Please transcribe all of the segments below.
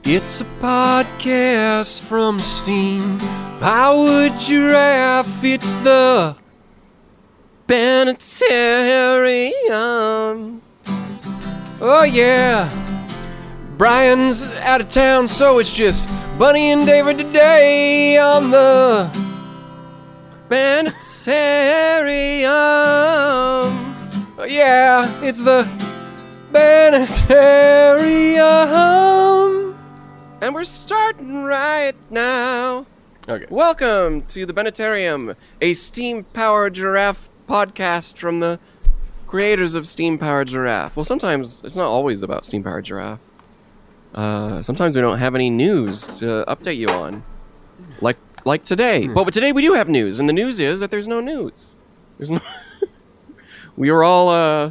It's a podcast from Steam-Powered Giraffe. It's the Bennettarium. Oh yeah, Brian's out of town, so it's just Bunny and David today on the Bennettarium. Oh yeah, it's the Bennettarium. And we're starting right now. Okay. Welcome to the Bennettarium, a Steam-Powered Giraffe podcast from the creators of Steampire Giraffe. Well, sometimes it's not always about Steampire Giraffe. Sometimes we don't have any news to update you on, like today. But today we do have news, and the news is that there's no news. There's no. we are all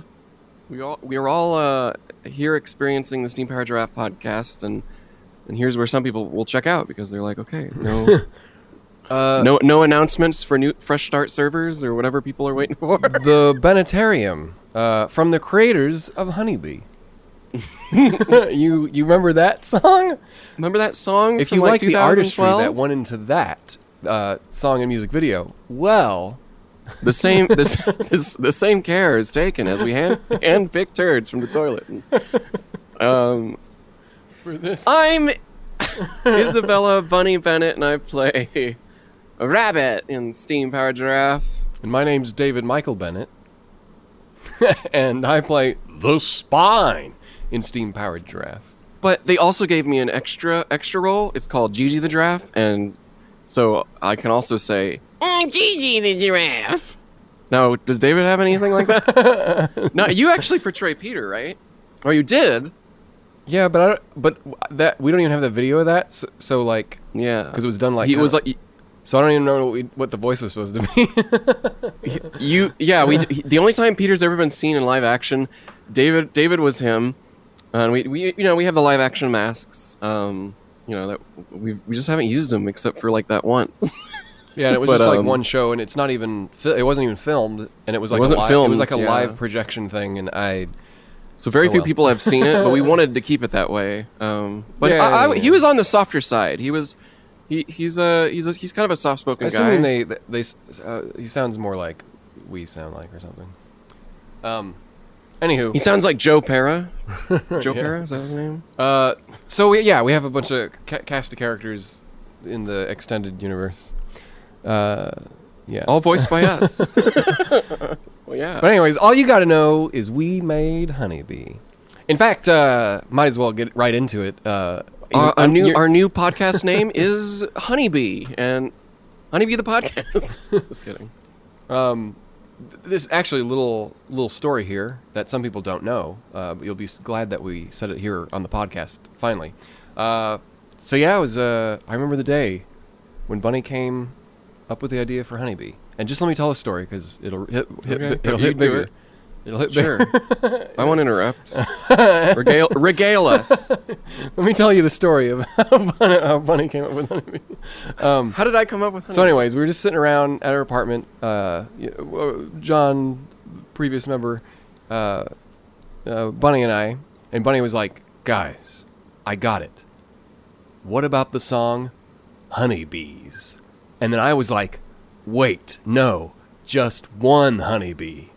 here experiencing the Steampire Giraffe podcast, and here's where some people will check out because they're like, okay, no. No announcements for new fresh start servers or whatever people are waiting for. The Bennettarium, from the creators of Honeybee. You remember that song? Remember that song? If you like the artistry that went into that song and music video, well, the same care is taken as we hand pick turds from the toilet. For this, I'm Isabella Bunny Bennett, and I play a rabbit in Steampire Giraffe. And my name's David Michael Bennett, and I play the Spine in Steam-Powered Giraffe. But they also gave me an extra role. It's called Gigi the Giraffe, and so I can also say, I'm Gigi the Giraffe. Now, does David have anything like that? No, you actually portray Peter, right? Or you did. Yeah, but that we don't even have the video of that. So like, yeah, because it was done like he was like. So I don't even know what the voice was supposed to be. The only time Peter's ever been seen in live action, David was him, and we have the live action masks. That we just haven't used them except for like that once. Yeah, and it was just like one show, and it's not even it wasn't even filmed, and it was like it was like a live projection thing, and So very few people have seen it, but we wanted to keep it that way. He was on the softer side. He's kind of a soft-spoken guy. Assuming he sounds more like we sound like or something. Anywho, he sounds like Joe Pera. Joe Pera, is that his name? We have a bunch of cast of characters in the extended universe. All voiced by us. Well, yeah. But anyways, all you got to know is we made Honeybee. In fact, might as well get right into it. Our new podcast name is Honeybee, and Honeybee the podcast. Just kidding. This actually a little story here that some people don't know. But you'll be glad that we said it here on the podcast finally. It was. I remember the day when Bunny came up with the idea for Honeybee. And just let me tell a story because it'll hit bigger. It'll hit bigger. I won't interrupt. Regale us. Let me tell you the story of how Bunny came up with Honeybee. How did I come up with Honeybee? So anyways, we were just sitting around at our apartment. John, previous member, Bunny and Bunny was like, guys, I got it. What about the song Honeybees? And then I was like, wait, no, just one honeybee.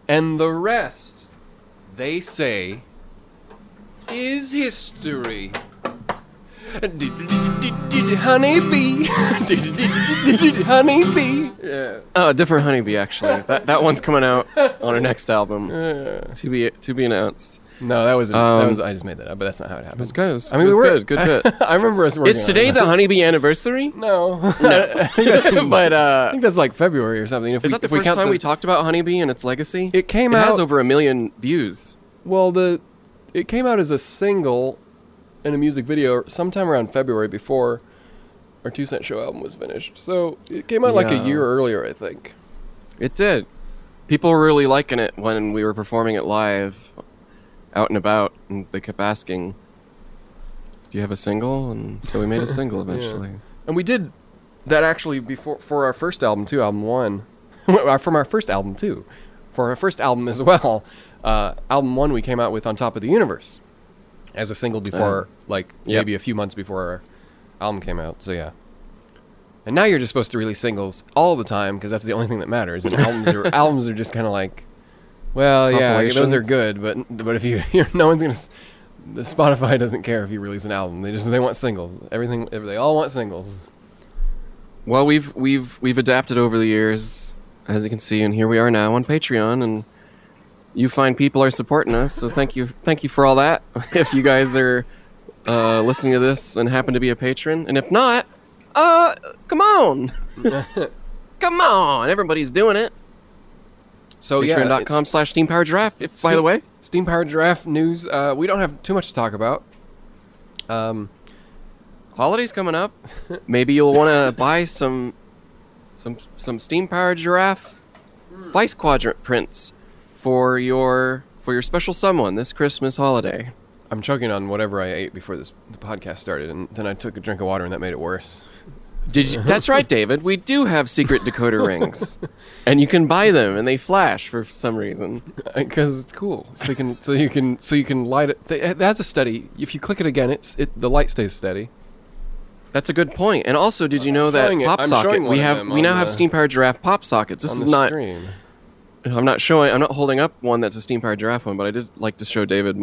And the rest, they say, is history. Honeybee. Honeybee. Yeah. Oh, a different honeybee, actually. That one's coming out on our next album. To be announced. No, that was I just made that up, but that's not how it happened. It was good. It was good bit. I remember us working. Is today the Honeybee anniversary? No. I think that's like February or something. Is that the first time we talked about Honeybee and its legacy? It has over 1 million views. Well, it came out as a single in a music video sometime around February before our 2 Cent Show album was finished. So it came out like a year earlier, I think. It did. People were really liking it when we were performing it live. Out and about, and they kept asking, do you have a single? And so we made a single eventually. Yeah. And we did that actually for our first album too, album 1. From our first album too. For our first album as well. Album 1 we came out with On Top of the Universe. as a single before, maybe a few months before our album came out. So yeah. And now you're just supposed to release singles all the time because that's the only thing that matters. And albums are just kind of like, well, yeah, those are good, but if no one's gonna. The Spotify doesn't care if you release an album. They want singles. They all want singles. Well, we've adapted over the years, as you can see, and here we are now on Patreon, and you fine people are supporting us. So thank you for all that. If you guys are listening to this and happen to be a patron, and if not, come on, come on, everybody's doing it. So Patreon.com/Steampire Giraffe. By the way, Steampire Giraffe news. We don't have too much to talk about. Holidays coming up. Maybe you'll want to buy some Steampire Giraffe Vice Quadrant prints for your special someone this Christmas holiday. I'm choking on whatever I ate before the podcast started, and then I took a drink of water, and that made it worse. Did you? That's right, David. We do have secret decoder rings, and you can buy them, and they flash for some reason. Because it's cool. So you can light it. It has a steady. If you click it again, the light stays steady. That's a good point. And also, did you know that pop socket? We now have Steampire Giraffe pop sockets. This is not. Stream. I'm not holding up one that's a Steampire Giraffe one, but I did like to show David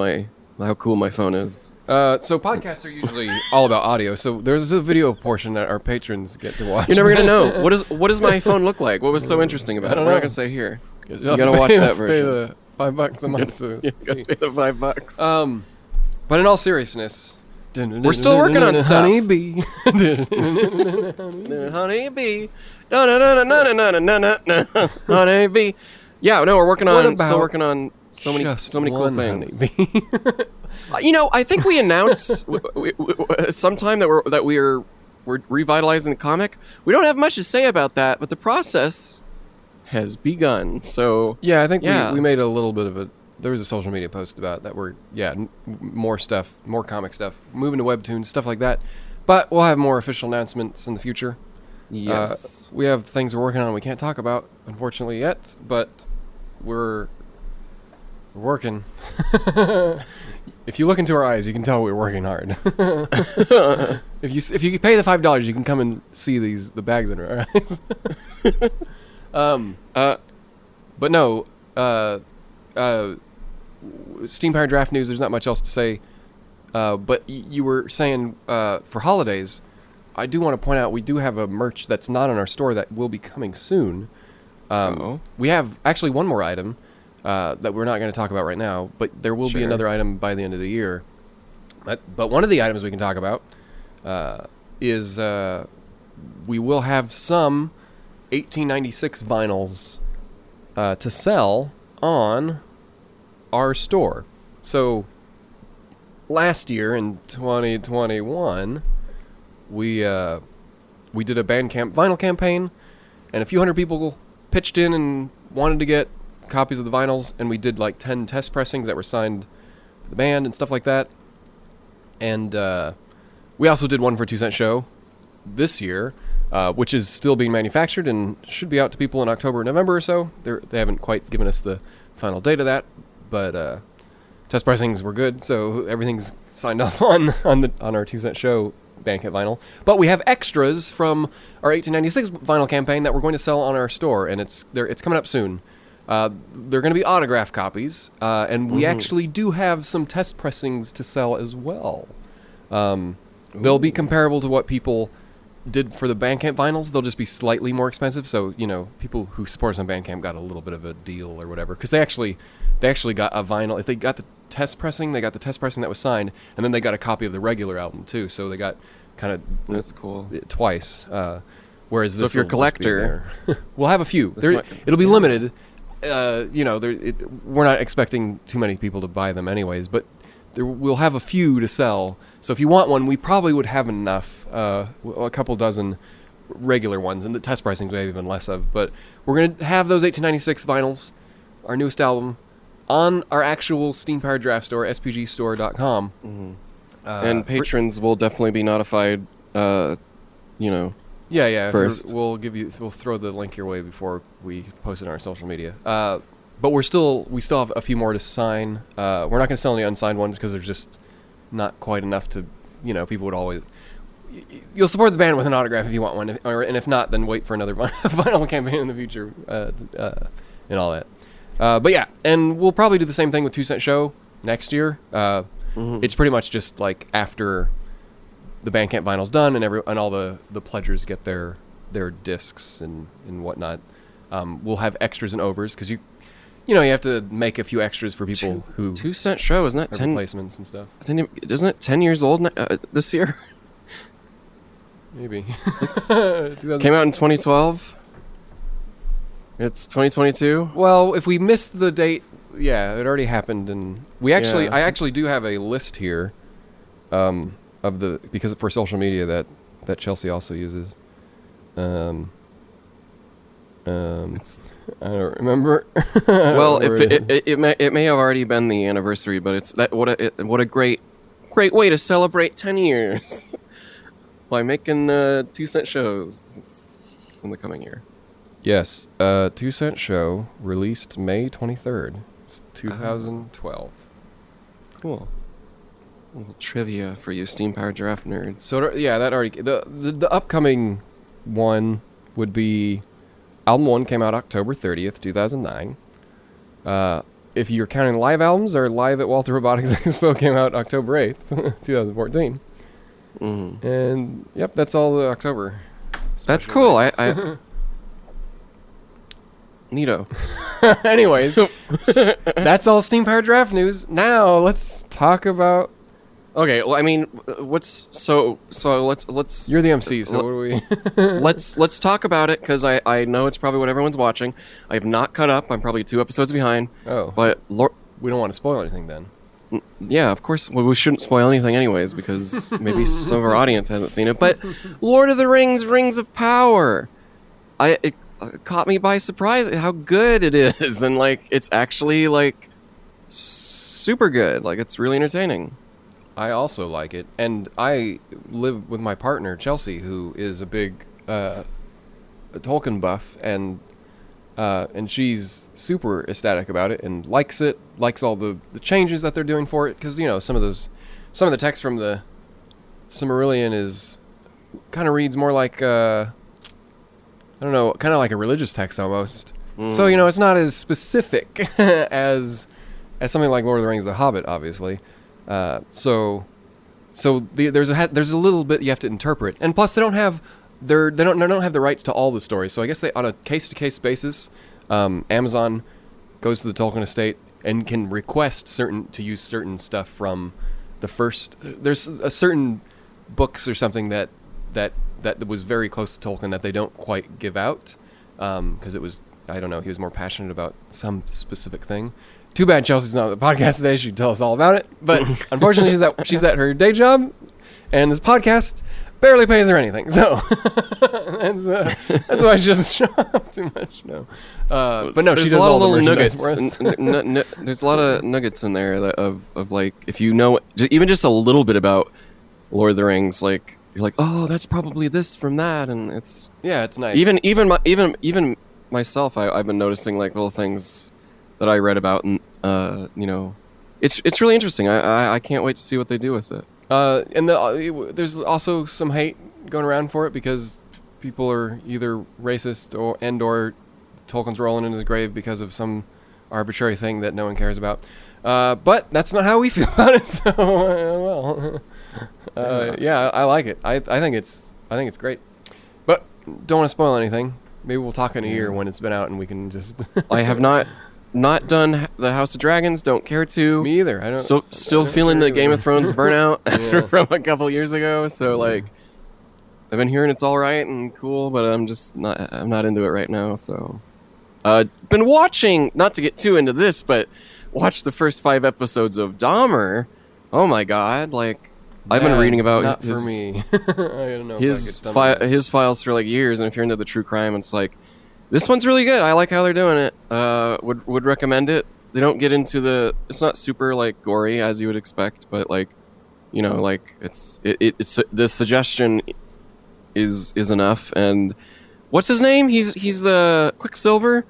how cool my phone is. So podcasts are usually all about audio. So there's a video portion that our patrons get to watch. You're never gonna know. What does my phone look like? What was so interesting about it? We're not gonna say here. You gotta watch that version. Pay the $5 a month. You gotta pay the $5. But in all seriousness, we're still working on stuff. Honeybee. Honeybee. Honeybee. Yeah, no, we're still working on so many cool things. I think we announced sometime that we're revitalizing the comic. We don't have much to say about that, but the process has begun. So yeah, I think we made a little bit of a. There was a social media post about that. More stuff, more comic stuff, moving to webtoons, stuff like that. But we'll have more official announcements in the future. Yes, we have things we're working on we can't talk about, unfortunately, yet. But we're working. If you look into our eyes, you can tell we're working hard. If you pay the $5, you can come and see the bags under our eyes. But no, Steampire Draft news. There's not much else to say. But you were saying for holidays, I do want to point out we do have a merch that's not in our store that will be coming soon. We have actually one more item. That we're not going to talk about right now, but there will be another item by the end of the year. But one of the items we can talk about is we will have some 1896 vinyls to sell on our store. So last year in 2021, we did a Bandcamp vinyl campaign, and a few hundred people pitched in and wanted to get copies of the vinyls, and we did like 10 test pressings that were signed by the band and stuff like that. And we also did one for 2 Cent Show this year, which is still being manufactured and should be out to people in October or November or so. They haven't quite given us the final date of that, but test pressings were good, so everything's signed off on our 2 Cent Show Bandcamp vinyl. But we have extras from our 1896 vinyl campaign that we're going to sell on our store, and it's coming up soon. They're going to be autographed copies, and we actually do have some test pressings to sell as well. They'll be comparable to what people did for the Bandcamp vinyls. They'll just be slightly more expensive, so people who support us on Bandcamp got a little bit of a deal or whatever, because they actually got a vinyl. If they got the test pressing, they got the test pressing that was signed, and then they got a copy of the regular album too. So they got kind of that's cool twice. Whereas so if you're a collector, we'll have a few. It'll be limited. We're not expecting too many people to buy them anyways, but we'll have a few to sell. So if you want one, we probably would have enough, a couple dozen regular ones, and the test pricings we have even less of. But we're going to have those 1896 vinyls, our newest album, on our actual Steampire Draft store, spgstore.com. Mm-hmm. And patrons will definitely be notified, Yeah. First, we'll throw the link your way before we post it on our social media. But we still have a few more to sign. We're not going to sell any unsigned ones because there's just not quite enough to, people would always. You'll support the band with an autograph if you want one, and if not, then wait for another vinyl campaign in the future, and all that. But yeah, and we'll probably do the same thing with 2 Cent Show next year. It's pretty much just like after the Bandcamp vinyl's done and all the pledgers get their discs and whatnot. We'll have extras and overs because you have to make a few extras for people who 2 Cent Show, isn't that 10 replacements and stuff? Isn't it 10 years old this year? Maybe. Came out in 2012. It's 2022. Well, if we missed the date, yeah, it already happened, and I actually do have a list here, because for social media that Chelsea also uses. I don't remember. Well, it may have already been the anniversary, but it's what a great way to celebrate 10 years by making 2 Cent Shows in the coming year. Yes, 2 Cent Show released May 23rd, 2012. Cool. A little trivia for you Steampire draft nerds. So that already the upcoming one would be album 1 came out October 30th, 2009. If you're counting live albums, or Live at Walter Robotics Expo came out October 8th, 2014. Mm-hmm. And yep, that's all the October. That's cool. I Neato. Anyways, that's all Steampire draft news. Now let's talk about. Okay, well, I mean, let's. You're the MC, so what do we? let's talk about it because I know it's probably what everyone's watching. I have not caught up. I'm probably 2 episodes behind. Oh, but we don't want to spoil anything then. Yeah, of course. Well, we shouldn't spoil anything anyways because maybe some of our audience hasn't seen it. But Lord of the Rings: Rings of Power. It caught me by surprise at how good it is, and like it's actually like super good. Like it's really entertaining. I also like it, and I live with my partner Chelsea, who is a big Tolkien buff, and she's super ecstatic about it and likes it. Likes all the changes that they're doing for it, because some of the text from the Silmarillion is kind of reads more like I don't know, kind of like a religious text almost. So it's not as specific as something like Lord of the Rings: The Hobbit, obviously. So there's a little bit you have to interpret, and plus they don't have the rights to all the stories. So I guess they, on a case to case basis, Amazon goes to the Tolkien estate and can request to use certain stuff from the first. There's a certain books or something that was very close to Tolkien that they don't quite give out because it was, I don't know, he was more passionate about some specific thing. Too bad Chelsea's not on the podcast today. She'd tell us all about it. But unfortunately, she's at her day job, and this podcast barely pays her anything. So that's why she doesn't show up too much. No, but no, she does all the merchandise for us. There's a lot of nuggets in there of like, if you know even just a little bit about Lord of the Rings, like you're like, oh, that's probably this from that, and it's nice. Even myself, I've been noticing like little things that I read about, and it's really interesting. I can't wait to see what they do with it. And there's also some hate going around for it because people are either racist or Tolkien's rolling in his grave because of some arbitrary thing that no one cares about. But that's not how we feel about it. So yeah, I like it. I think it's great. But don't want to spoil anything. Maybe we'll talk in a year when it's been out and we can just. I have not done the House of Dragons. Don't care to. Me either. I don't. Still feeling the Game of Thrones burnout from a couple years ago. So like, I've been hearing it's all right and cool, but I'm not into it right now. So, been watching. Not to get too into this, but watched the first 5 episodes of Dahmer. Oh my god! Like, I've been reading about not for me. I don't know his files for like years, and if you're into the true crime, it's like. This one's really good. I like how they're doing it. Would recommend it. They don't get into it's not super like gory as you would expect, but like, like it's the suggestion is enough. And what's his name? He's the Quicksilver.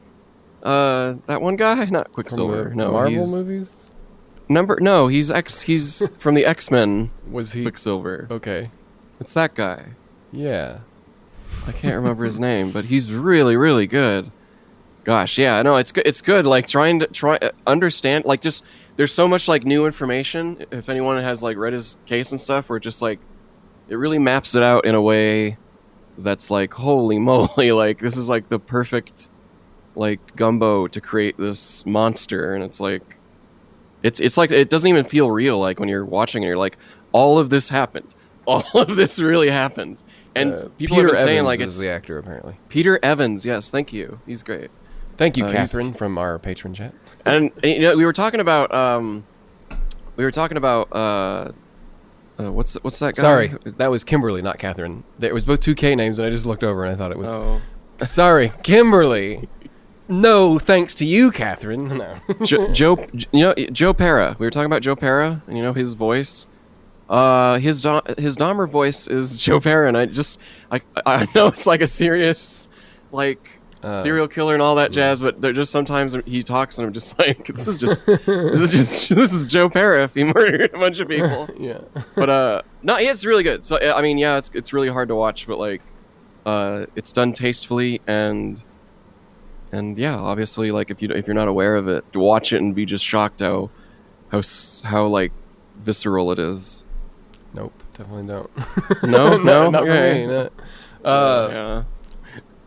That one guy, not Quicksilver. From the no, Marvel movies. No, he's from the X-Men. Was he? Quicksilver. Okay. It's that guy. Yeah. I can't remember his name, but he's really, really good. Gosh, yeah, no, it's good. It's good. Like trying to understand. Like just there's so much like new information. If anyone has like read his case and stuff, where just like it really maps it out in a way that's like holy moly, like this is like the perfect like gumbo to create this monster, and it's like it's like it doesn't even feel real. Like when you're watching it, you're like all of this happened. All of this really happened. And people Peter have been saying Evans like is it's the actor apparently. Peter Evans. Yes, thank you. He's great. Thank you, Catherine, from our patron chat. And you know, we were talking about what's that guy? Sorry, that was Kimberly, not Catherine. There was both two K names, and I just looked over and I thought it was. Oh. Sorry, Kimberly. No, thanks to you, Catherine. No. Joe Pera. We were talking about Joe Pera, and you know his voice. His Dahmer voice is Joe Pera, and I know it's like a serious, like serial killer and all that jazz, but they're just sometimes he talks and I'm just like this is Joe Pera if he murdered a bunch of people. Yeah. But no, it's really good. So I mean, yeah, it's really hard to watch, but like it's done tastefully and yeah, obviously like if you're not aware of it, to watch it and be just shocked how like visceral it is. Nope, definitely don't. No, not okay. for me. No. Yeah.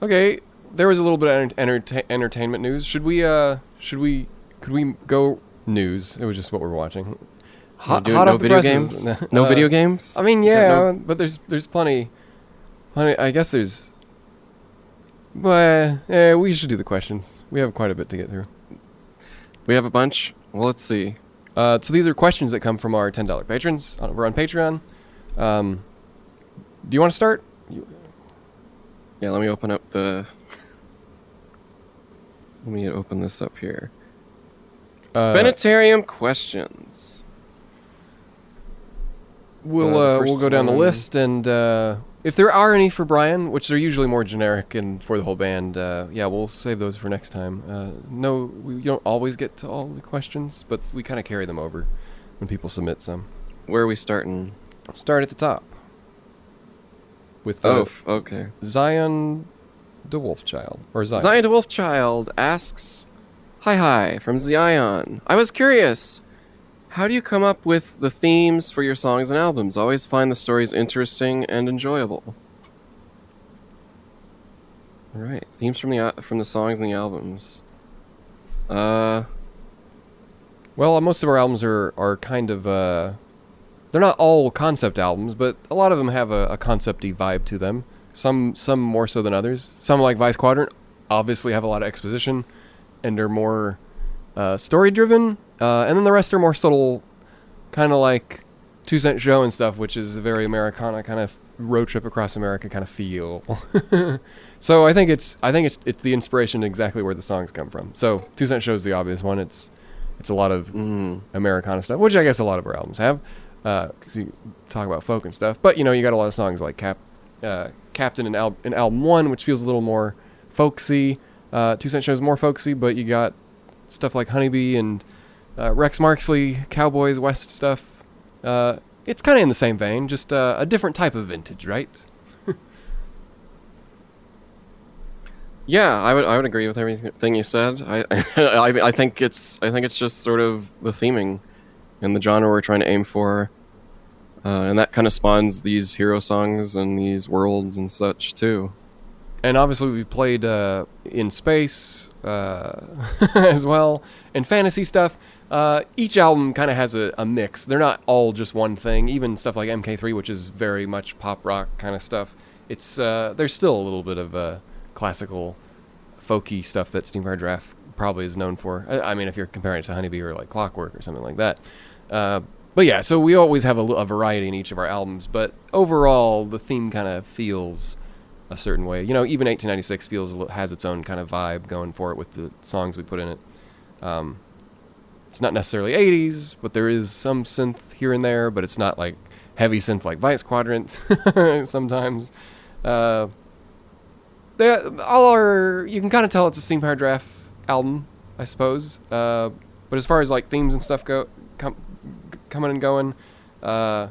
Okay, there was a little bit of entertainment news. Could we go news? It was just what we were watching. Hot no off the video presses. games. No video games. I mean, yeah, but there's plenty. I guess there's. But we should do the questions. We have quite a bit to get through. We have a bunch. Well, let's see. So these are questions that come from our $10 patrons. We're on Patreon. Do you want to start? Yeah, let me open up the. Let me open this up here. Bennettarium questions. We'll go down the list, and if there are any for Brian, which are usually more generic and for the whole band, yeah, we'll save those for next time. No, we don't always get to all the questions, but we kind of carry them over when people submit some. Where are we starting? Start at the top. With okay. Zion DeWolfchild. Or Zion. Zion DeWolfchild asks, Hi, from Zion. I was curious. How do you come up with the themes for your songs and albums? Always find the stories interesting and enjoyable. All right, themes from the songs and the albums. Well, most of our albums are kind of they're not all concept albums, but a lot of them have a concept-y vibe to them. Some more so than others. Some, like Vice Quadrant, obviously have a lot of exposition and are more story-driven. And then the rest are more subtle, kind of like 2 Cent Show and stuff, which is a very Americana kind of road trip across America kind of feel. So I think it's the inspiration exactly where the songs come from. So 2 Cent Show is the obvious one. It's a lot of Americana stuff, which I guess a lot of our albums have, because you talk about folk and stuff. But you got a lot of songs like Captain in album 1, which feels a little more folksy. 2 Cent Show is more folksy, but you got stuff like Honeybee and Rex Marksley, Cowboys West stuff. It's kind of in the same vein, just a different type of vintage, right? Yeah, I would agree with everything you said. I think it's just sort of the theming and the genre we're trying to aim for, and that kind of spawns these hero songs and these worlds and such too. And obviously we played in space as well, and fantasy stuff. Each album kind of has a mix. They're not all just one thing. Even stuff like MK3, which is very much pop rock kind of stuff. It's there's still a little bit of classical, folky stuff that Steampire Draft probably is known for. I mean, if you're comparing it to Honeybee or like Clockwork or something like that. But yeah, so we always have a variety in each of our albums. But overall, the theme kind of feels a certain way. Even 1896 has its own kind of vibe going for it with the songs we put in it. It's not necessarily 80s, but there is some synth here and there, but it's not like heavy synth like Vice Quadrant sometimes. You can kind of tell it's a Steampire Draft album, I suppose. But as far as like themes and stuff go, coming and going. I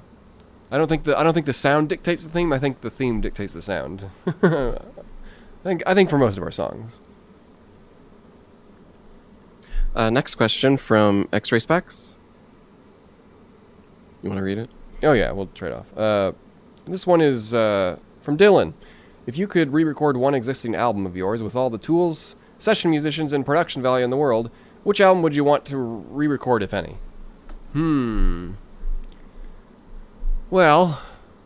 don't think the sound dictates the theme. I think the theme dictates the sound. I think for most of our songs. Next question from X-Ray Specs. You want to read it? Oh yeah, we'll trade off. This one is from Dylan. If you could re-record one existing album of yours with all the tools, session musicians, and production value in the world, which album would you want to re-record, if any? Well,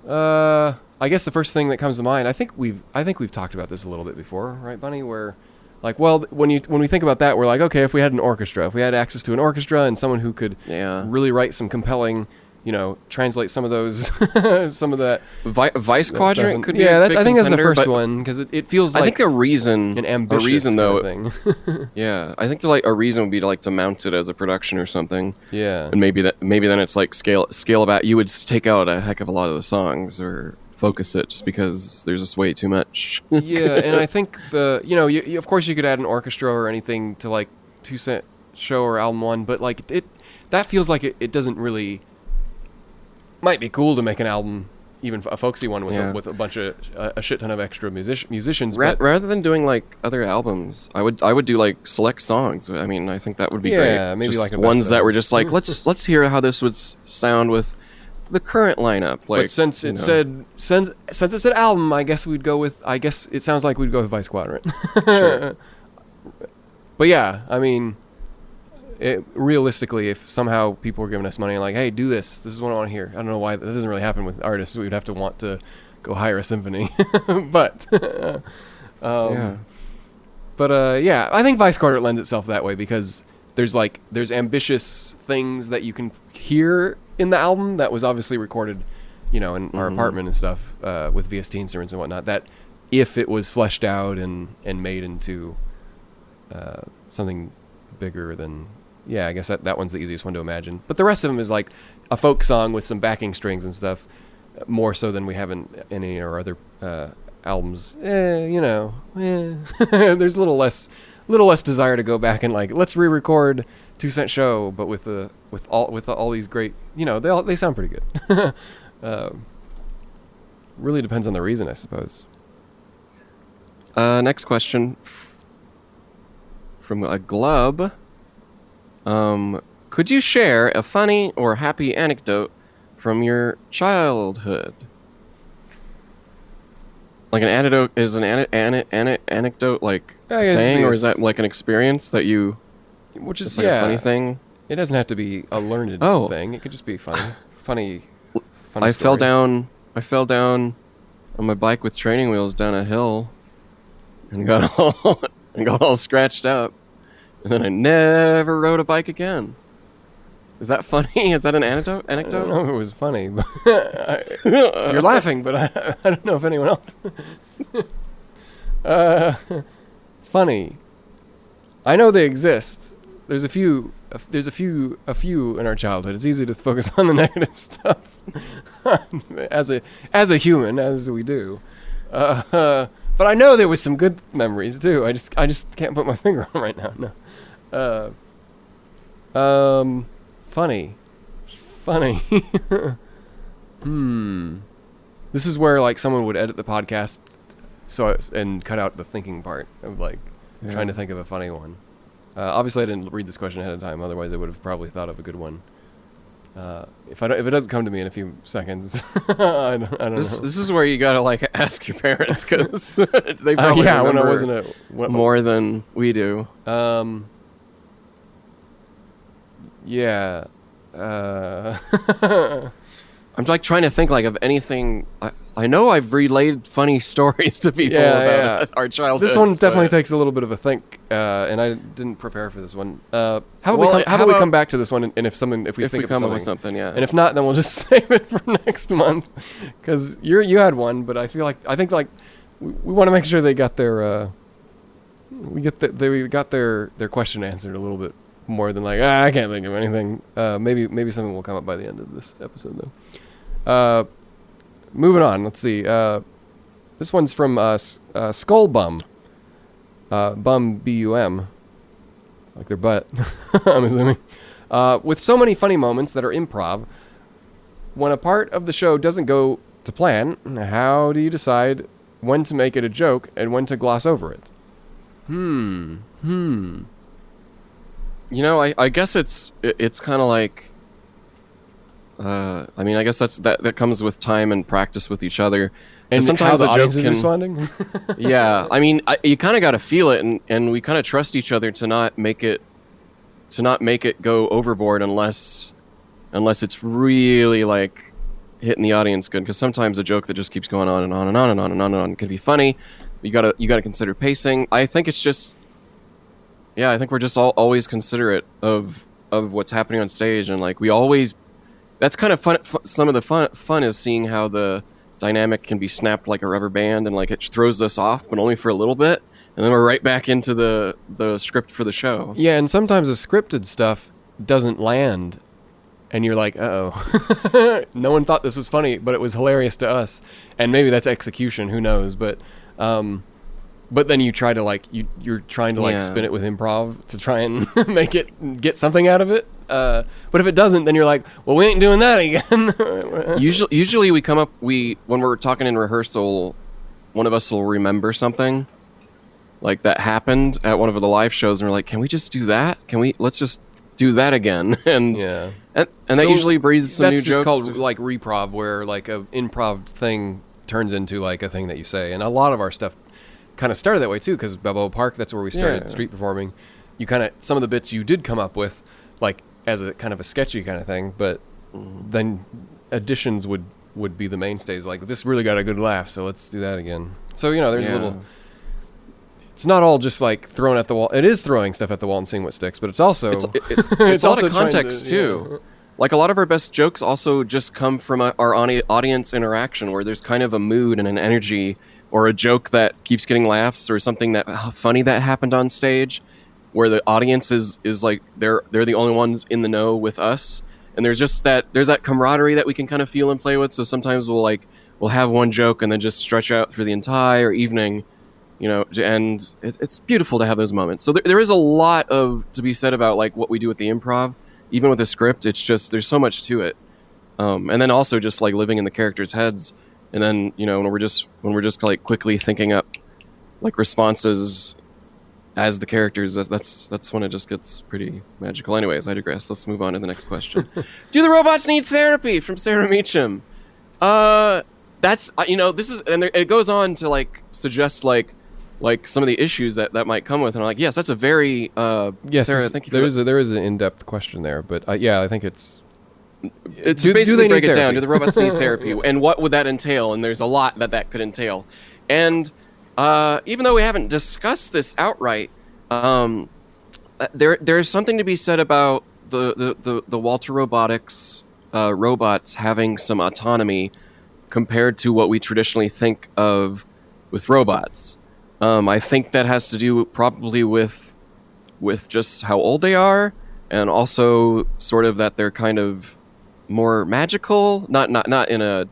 I guess the first thing that comes to mind, I think we've talked about this a little bit before, right, Bunny? Where, like, well, when we think about that, we're like, okay, if we had an orchestra, if we had access to an orchestra and someone who could really write some compelling, translate some of those, some of that. Vice Quadrant could be a big I think that's the contender, first one, because it feels like I think an ambitious though, thing. Yeah, I think a reason would be to mount it as a production or something. Yeah, and maybe then it's like scale about. You would take out a heck of a lot of the songs or focus it just because there's just way too much. Yeah, and I think you, of course you could add an orchestra or anything to like 2 Cent Show or album 1, but like that feels like it doesn't really. Might be cool to make an album, even a folksy one with a bunch of a shit ton of extra musicians. Rather than doing like other albums, I would do like select songs. I mean, I think that would be great. Yeah, maybe just like ones that were just like let's hear how this would sound with the current lineup. Like, but since it said album, I guess we'd go with. I guess it sounds like we'd go with Vice Quadrant. Sure. But yeah, I mean. Realistically, if somehow people were giving us money and like, hey, do this is what I want to hear. I don't know why that doesn't really happen with artists. We'd have to want to go hire a symphony. But I think Vice Quadrant lends itself that way because there's ambitious things that you can hear in the album that was obviously recorded, in our apartment and stuff with VST instruments and whatnot. That if it was fleshed out and made into something bigger than. Yeah, I guess that one's the easiest one to imagine. But the rest of them is like a folk song with some backing strings and stuff, more so than we have in any of our other albums. There's a little less desire to go back and like let's re-record 2 Cent Show, but with all these great, they sound pretty good. Really depends on the reason, I suppose. Next question from a Glub. Could you share a funny or happy anecdote from your childhood? Like an anecdote is an anecdote like saying, or is that like an experience that you? Which is like a funny thing. It doesn't have to be a learned thing. It could just be funny. I fell down on my bike with training wheels down a hill, and got all scratched up. And then I never rode a bike again. Is that funny? Is that an anecdote? I don't know if it was funny. But you're laughing, but I don't know if anyone else. Funny. I know they exist. There's a few in our childhood. It's easy to focus on the negative stuff as a human, as we do. But I know there was some good memories too. I just can't put my finger on right now. No. Funny. This is where like someone would edit the podcast and cut out the thinking part of like trying to think of a funny one. Obviously I didn't read this question ahead of time, otherwise I would have probably thought of a good one. If it doesn't come to me in a few seconds, I don't know. This is where you gotta like ask your parents because they probably remember when I wasn't more than we do. Yeah. I'm like trying to think like of anything. I know I've relayed funny stories to people about our childhood. This one definitely takes a little bit of a think, and I didn't prepare for this one. How about we come back to this one, and if we think of something, yeah. And if not, then we'll just save it for next month, because you had one, but I think we want to make sure they got their they got their question answered a little bit more than like I can't think of anything. Maybe something will come up by the end of this episode though. Moving on, let's see. This one's from Skull Bum. Bum, B-U-M. Like their butt, I'm assuming. With so many funny moments that are improv, when a part of the show doesn't go to plan, how do you decide when to make it a joke and when to gloss over it? You know, I guess it's kind of like, I mean, I guess that comes with time and practice with each other. And sometimes how the a joke audience is responding? Yeah, I mean, you kind of got to feel it, and we kind of trust each other to not make it go overboard unless it's really like hitting the audience good. Because sometimes a joke that just keeps going on and on and on and on and on and on can be funny. You gotta consider pacing. I think it's just, yeah, I think we're just always considerate of what's happening on stage, and like we always. That's kind of fun. Some of the fun is seeing how the dynamic can be snapped like a rubber band, and like it throws us off, but only for a little bit, and then we're right back into the script for the show. Yeah, and sometimes the scripted stuff doesn't land, and you're like, uh-oh. No one thought this was funny, but it was hilarious to us. And maybe that's execution, who knows, but then you try to like, you're trying to like spin it with improv to try and get something out of it. But if it doesn't, then you're like, well, we ain't doing that again. Usually when we're talking in rehearsal, one of us will remember something like that happened at one of the live shows, and we're like, can we just do that? Let's just do that again. And that usually breeds some new jokes. That's just called like reprov, where like a improv thing turns into like a thing that you say. And a lot of our stuff kind of started that way too, because Balboa Park, that's where we started street performing. You kind of, some of the bits you did come up with, like as a kind of a sketchy kind of thing, but then additions would be the mainstays. Like, this really got a good laugh, so let's do that again. So, you know, there's a little... It's not all just like thrown at the wall. It is throwing stuff at the wall and seeing what sticks, but it's also... It's a lot of context, too. Yeah. Like, a lot of our best jokes also just come from our audience interaction, where there's kind of a mood and an energy, or a joke that keeps getting laughs, or something that funny that happened on stage, where the audience is like, they're the only ones in the know with us. And there's that camaraderie that we can kind of feel and play with. So sometimes we'll have one joke and then just stretch out through the entire evening, you know, and it's beautiful to have those moments. So there is a lot to be said about like what we do with the improv, even with the script. It's just, there's so much to it. And then also just like living in the characters' heads. And then, you know, when we're just like quickly thinking up like responses as the characters, that's when it just gets pretty magical. Anyways, I digress. Let's move on to the next question. Do the robots need therapy? From Sarah Meacham. That's, you know, this is, and it goes on to like suggest like some of the issues that might come with, and I'm like, yes, that's a very yes, Sarah, thank you. There is an in-depth question there, but yeah, I think it's basically do break it down. Do the robots need therapy, and what would that entail? And there's a lot that could entail, and even though we haven't discussed this outright, there's something to be said about the Walter Robotics robots having some autonomy compared to what we traditionally think of with robots. I think that has to do probably with just how old they are, and also sort of that they're kind of more magical, not in a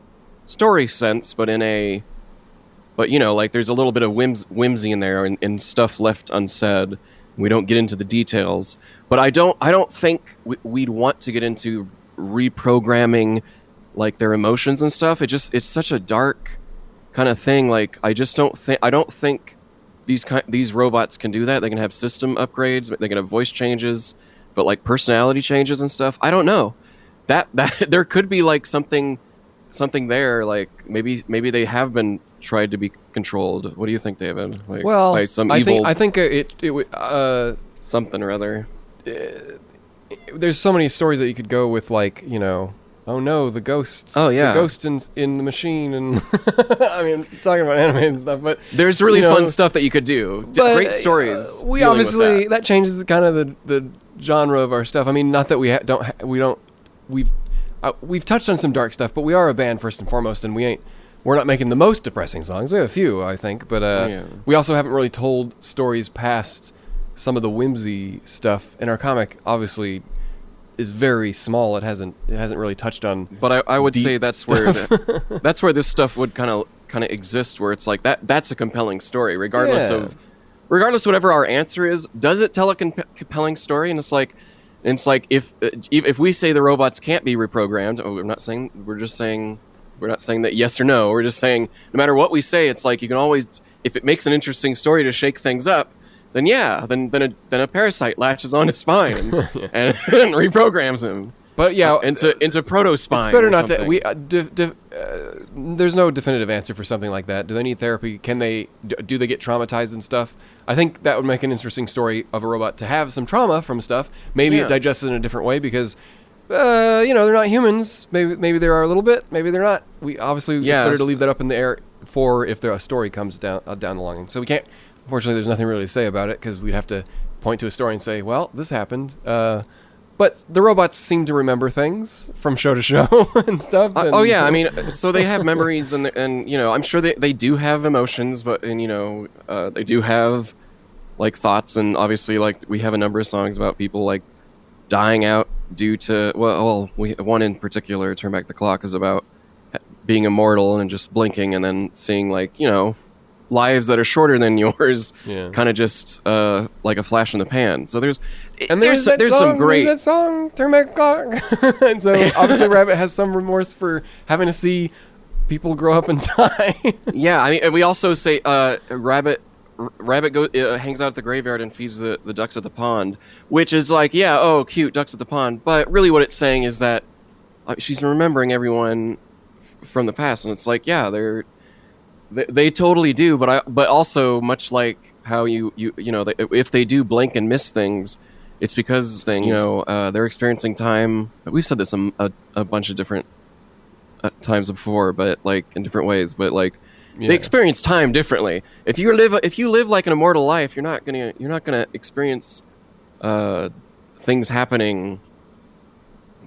story sense, but but you know, like there's a little bit of whimsy in there, and stuff left unsaid. We don't get into the details, but I don't think we'd want to get into reprogramming like their emotions and stuff. It's such a dark kind of thing. Like I don't think these robots can do that. They can have system upgrades, they can have voice changes, but like personality changes and stuff, I don't know. That there could be like something there, like maybe they have been tried to be controlled. What do you think, David? Like, well, by some evil, I think it would something or other. There's so many stories that you could go with, like, you know, oh no, the ghosts. Oh yeah, the ghost in the machine, and I mean, talking about anime and stuff, but there's really fun stuff that you could do. Great stories. We obviously that changes kind of the genre of our stuff. I mean, not that we've touched on some dark stuff, but we are a band first and foremost, and we're not making the most depressing songs. We have a few, I think, but we also haven't really told stories past some of the whimsy stuff. And our comic obviously is very small. It hasn't really touched on. But I would say that's where that's where this stuff would kind of exist, where it's like that's a compelling story, regardless of whatever our answer is. Does it tell a compelling story? And it's like, And it's like if we say the robots can't be reprogrammed, we're not saying that yes or no. We're just saying no matter what we say, it's like you can always, if it makes an interesting story to shake things up, then a parasite latches onto Spine and reprograms him. But yeah, into proto Spine. It's better not to. There's no definitive answer for something like that. Do they need therapy? Can they? Do they get traumatized and stuff? I think that would make an interesting story of a robot to have some trauma from stuff. Maybe it digests it in a different way because, they're not humans. Maybe they are a little bit. Maybe they're not. We obviously it's better to leave that up in the air for if a story comes down the line. So we can't. Unfortunately, there's nothing really to say about it because we'd have to point to a story and say, well, this happened. But the robots seem to remember things from show to show and stuff. And, I mean, so they have memories and I'm sure they do have emotions, but they do have like thoughts, and obviously like we have a number of songs about people like dying out due to one in particular, Turn Back the Clock, is about being immortal and just blinking and then seeing like lives that are shorter than yours, kind of just like a flash in the pan. So there's some great that song, Turn Back the Clock. And so obviously Rabbit has some remorse for having to see people grow up and die. I mean, and we also say Rabbit hangs out at the graveyard and feeds the ducks at the pond, which is like, cute, ducks at the pond. But really what it's saying is that she's remembering everyone from the past, and it's like, they totally do, but also much like how if they do blink and miss things, it's because they're experiencing time. We've said this a bunch of different times before, but like in different ways. But like they experience time differently. If you live like an immortal life, you're not gonna experience things happening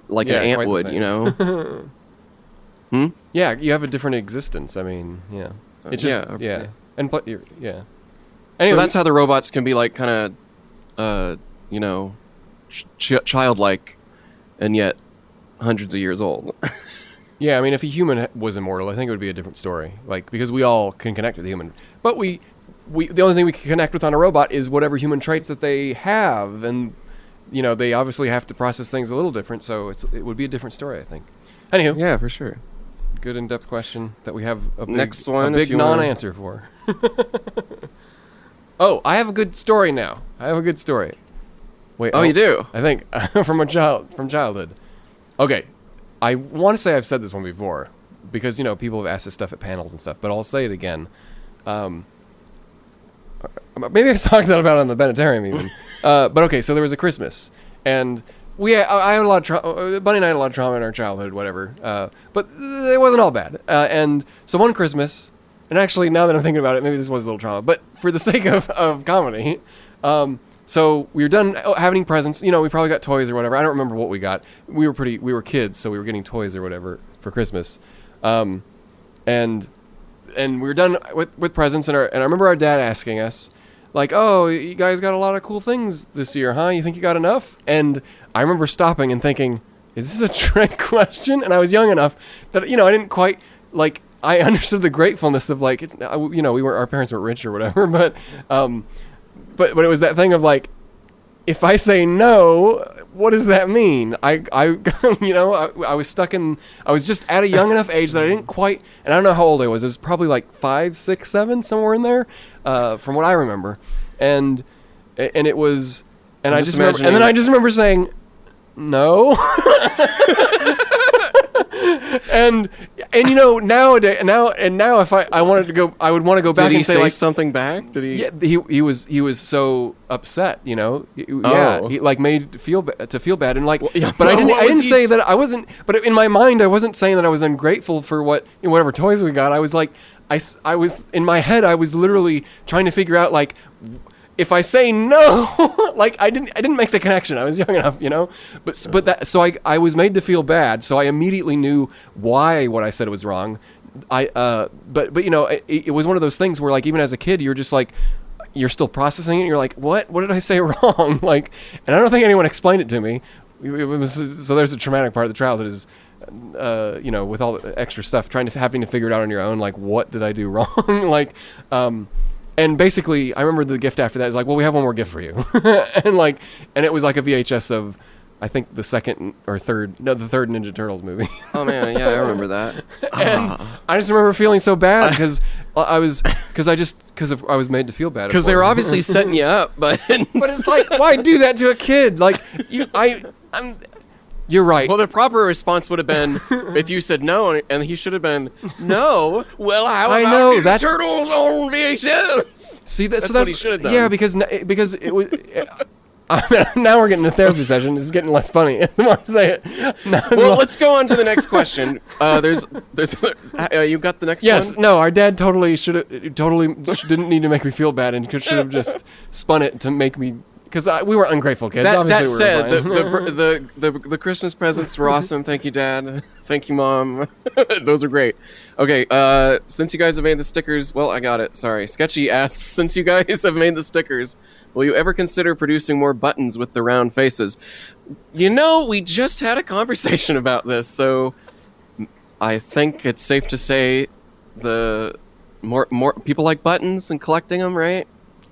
like an ant would. Yeah, you have a different existence. I mean, it's just and Anyway, so that's how the robots can be like kind of childlike and yet hundreds of years old. I mean, if a human was immortal, I think it would be a different story. Like, because we all can connect with the human, but we the only thing we can connect with on a robot is whatever human traits that they have, and they obviously have to process things a little different. So it would be a different story, I think. Anywho, yeah, for sure. Good in-depth question that we have a big non-answer for. Oh, I have a good story now. Wait. Oh, you do? I think from childhood. Okay, I want to say I've said this one before because people have asked this stuff at panels and stuff, but I'll say it again. Maybe I've talked about it on the Bennettarium even. But okay, so there was a Christmas, and I had a lot of trauma. Bunny and I had a lot of trauma in our childhood, whatever. But it wasn't all bad. And so one Christmas, and actually now that I'm thinking about it, maybe this was a little trauma. But for the sake of comedy, so we were done having presents. We probably got toys or whatever. I don't remember what we got. We were kids, so we were getting toys or whatever for Christmas. And we were done with presents, and I remember our dad asking us, like, oh, you guys got a lot of cool things this year, huh? You think you got enough? And I remember stopping and thinking, is this a trick question? And I was young enough that, I didn't quite, like, I understood the gratefulness of, like, our parents weren't rich or whatever, but it was that thing of, like, if I say no, what does that mean? I was stuck in, I was just at a young enough age that I didn't quite, and I don't know how old I was. It was probably like 5, 6, 7, somewhere in there, from what I remember. And it was, and I just remember saying, no. And nowadays now if I wanted to go, I would want to go back and say like something back. Did he? Yeah, he was so upset. He like made to feel bad and like. Well, but I didn't say that I wasn't. But in my mind, I wasn't saying that I was ungrateful for whatever toys we got. I was like, I was in my head. I was literally trying to figure out like, if I say no, like I didn't make the connection. I was young enough, so I was made to feel bad. So I immediately knew why what I said was wrong. But it was one of those things where like even as a kid you're just like you're still processing it. And you're like, what did I say wrong? Like, and I don't think anyone explained it to me. It was, so there's a traumatic part of the childhood is, with all the extra stuff, having to figure it out on your own. Like, what did I do wrong? Like, and basically, I remember the gift after that is like, well, we have one more gift for you, and it was like a VHS of I think the third Ninja Turtles movie. Oh man, yeah, I remember that. And I just remember feeling so bad because I was made to feel bad. Because they were obviously setting you up, but it's like, why do that to a kid? Like you're right. Well, the proper response would have been if you said no, and he should have been no. Well, how about Ninja Turtles on VHS? See, that's what he should have done. Yeah, because it was. Now we're getting a therapy session. This is getting less funny. The more I say it. Well, let's go on to the next question. There's you got the next one? Yes. No, our dad totally didn't need to make me feel bad and should have just spun it to make me, because we were ungrateful kids. That said, the Christmas presents were awesome. Thank you, Dad. Thank you, Mom. Those are great. Okay, since you guys have made the stickers, well, I got it. Sorry. Sketchy asks, since you guys have made the stickers, will you ever consider producing more buttons with the round faces? You know, we just had a conversation about this, so I think it's safe to say the more people like buttons and collecting them, right?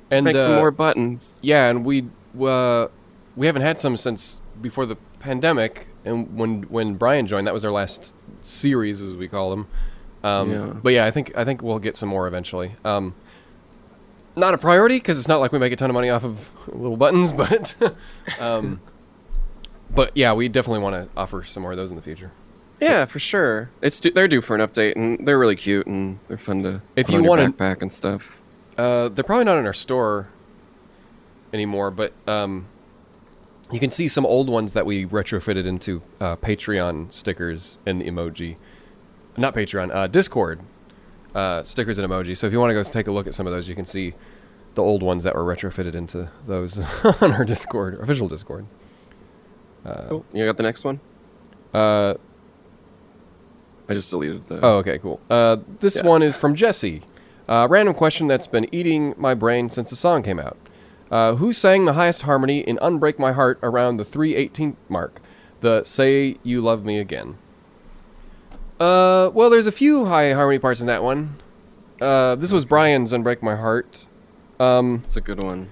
And make some more buttons. Yeah, and we haven't had some since before the pandemic, and when Brian joined, that was our last series, as we call them. But yeah, I think we'll get some more eventually. Not a priority because it's not like we make a ton of money off of little buttons, but yeah, we definitely want to offer some more of those in the future. Yeah, for sure. They're due for an update, and they're really cute, and they're fun to if put you on want your backpack and stuff. They're probably not in our store anymore, but you can see some old ones that we retrofitted into Patreon stickers and emoji. Not Patreon, Discord stickers and emoji. So if you want to go take a look at some of those, you can see the old ones that were retrofitted into those on our Discord, our visual Discord. Cool. You got the next one? I just deleted the... Oh, okay, cool. This one is from Jesse. Random question that's been eating my brain since the song came out. Who sang the highest harmony in Unbreak My Heart around the 3:18 mark? The Say You Love Me Again. Well, there's a few high harmony parts in that one. This was Brian's Unbreak My Heart. It's a good one.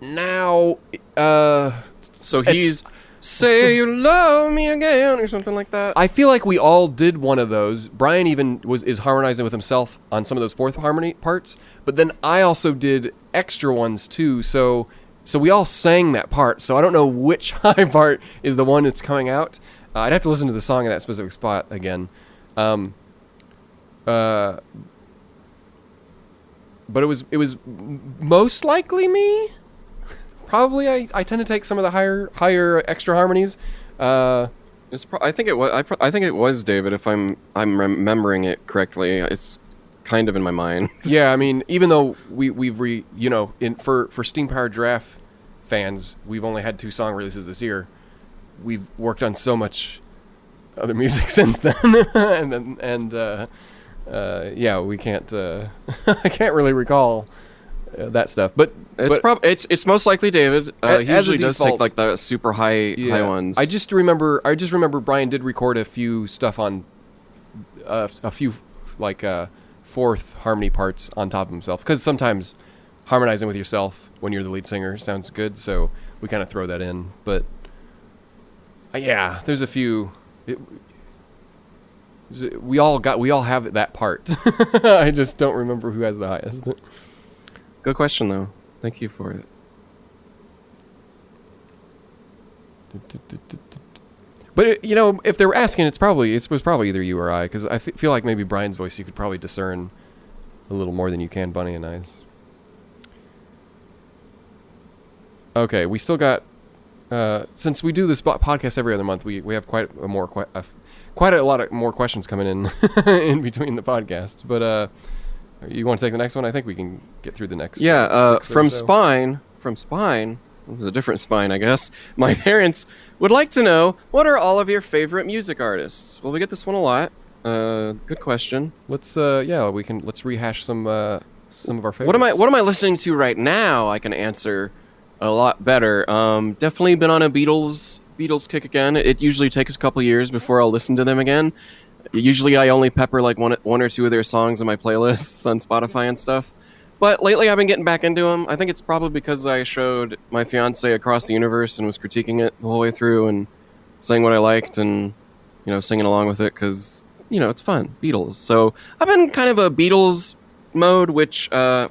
Now, so he's Say You Love Me Again or something like that. I feel like we all did one of those. Brian even is harmonizing with himself on some of those fourth harmony parts, but then I also did extra ones too. So we all sang that part. So I don't know which high part is the one that's coming out. I'd have to listen to the song in that specific spot again. But it was most likely me. Probably I tend to take some of the higher extra harmonies. I think it was David, if I'm remembering it correctly. It's kind of in my mind. Yeah, I mean, even though for Steampire Giraffe fans, we've only had 2 song releases this year. We've worked on so much other music since then, yeah, we can't. I can't really recall that stuff, but it's most likely David. He usually does take like the super high ones. I just remember Brian did record a few stuff on a few like fourth harmony parts on top of himself, because sometimes harmonizing with yourself when you're the lead singer sounds good, so we kind of throw that in. But yeah, there's a few. We all have that part. I just don't remember who has the highest. Good question, though. Thank you for it. But if they were asking, it was probably either you or I, because I feel like maybe Brian's voice you could probably discern a little more than you can Bunny and I's. Okay, we still got. Since we do this podcast every other month, we have quite a lot of more questions coming in in between the podcasts. But you want to take the next one? I think we can get through the next. Yeah, from Spine. This is a different Spine, I guess. My parents would like to know, what are all of your favorite music artists? Well, we get this one a lot. Good question. Let's rehash some of our favorites. What am I listening to right now? I can answer a lot better. Definitely been on a Beatles kick again. It usually takes a couple years before I'll listen to them again. Usually I only pepper like one or two of their songs in my playlists on Spotify and stuff. But lately I've been getting back into them. I think it's probably because I showed my fiance Across the Universe and was critiquing it the whole way through and saying what I liked and, singing along with it because, it's fun. Beatles. So I've been kind of a Beatles mode, which has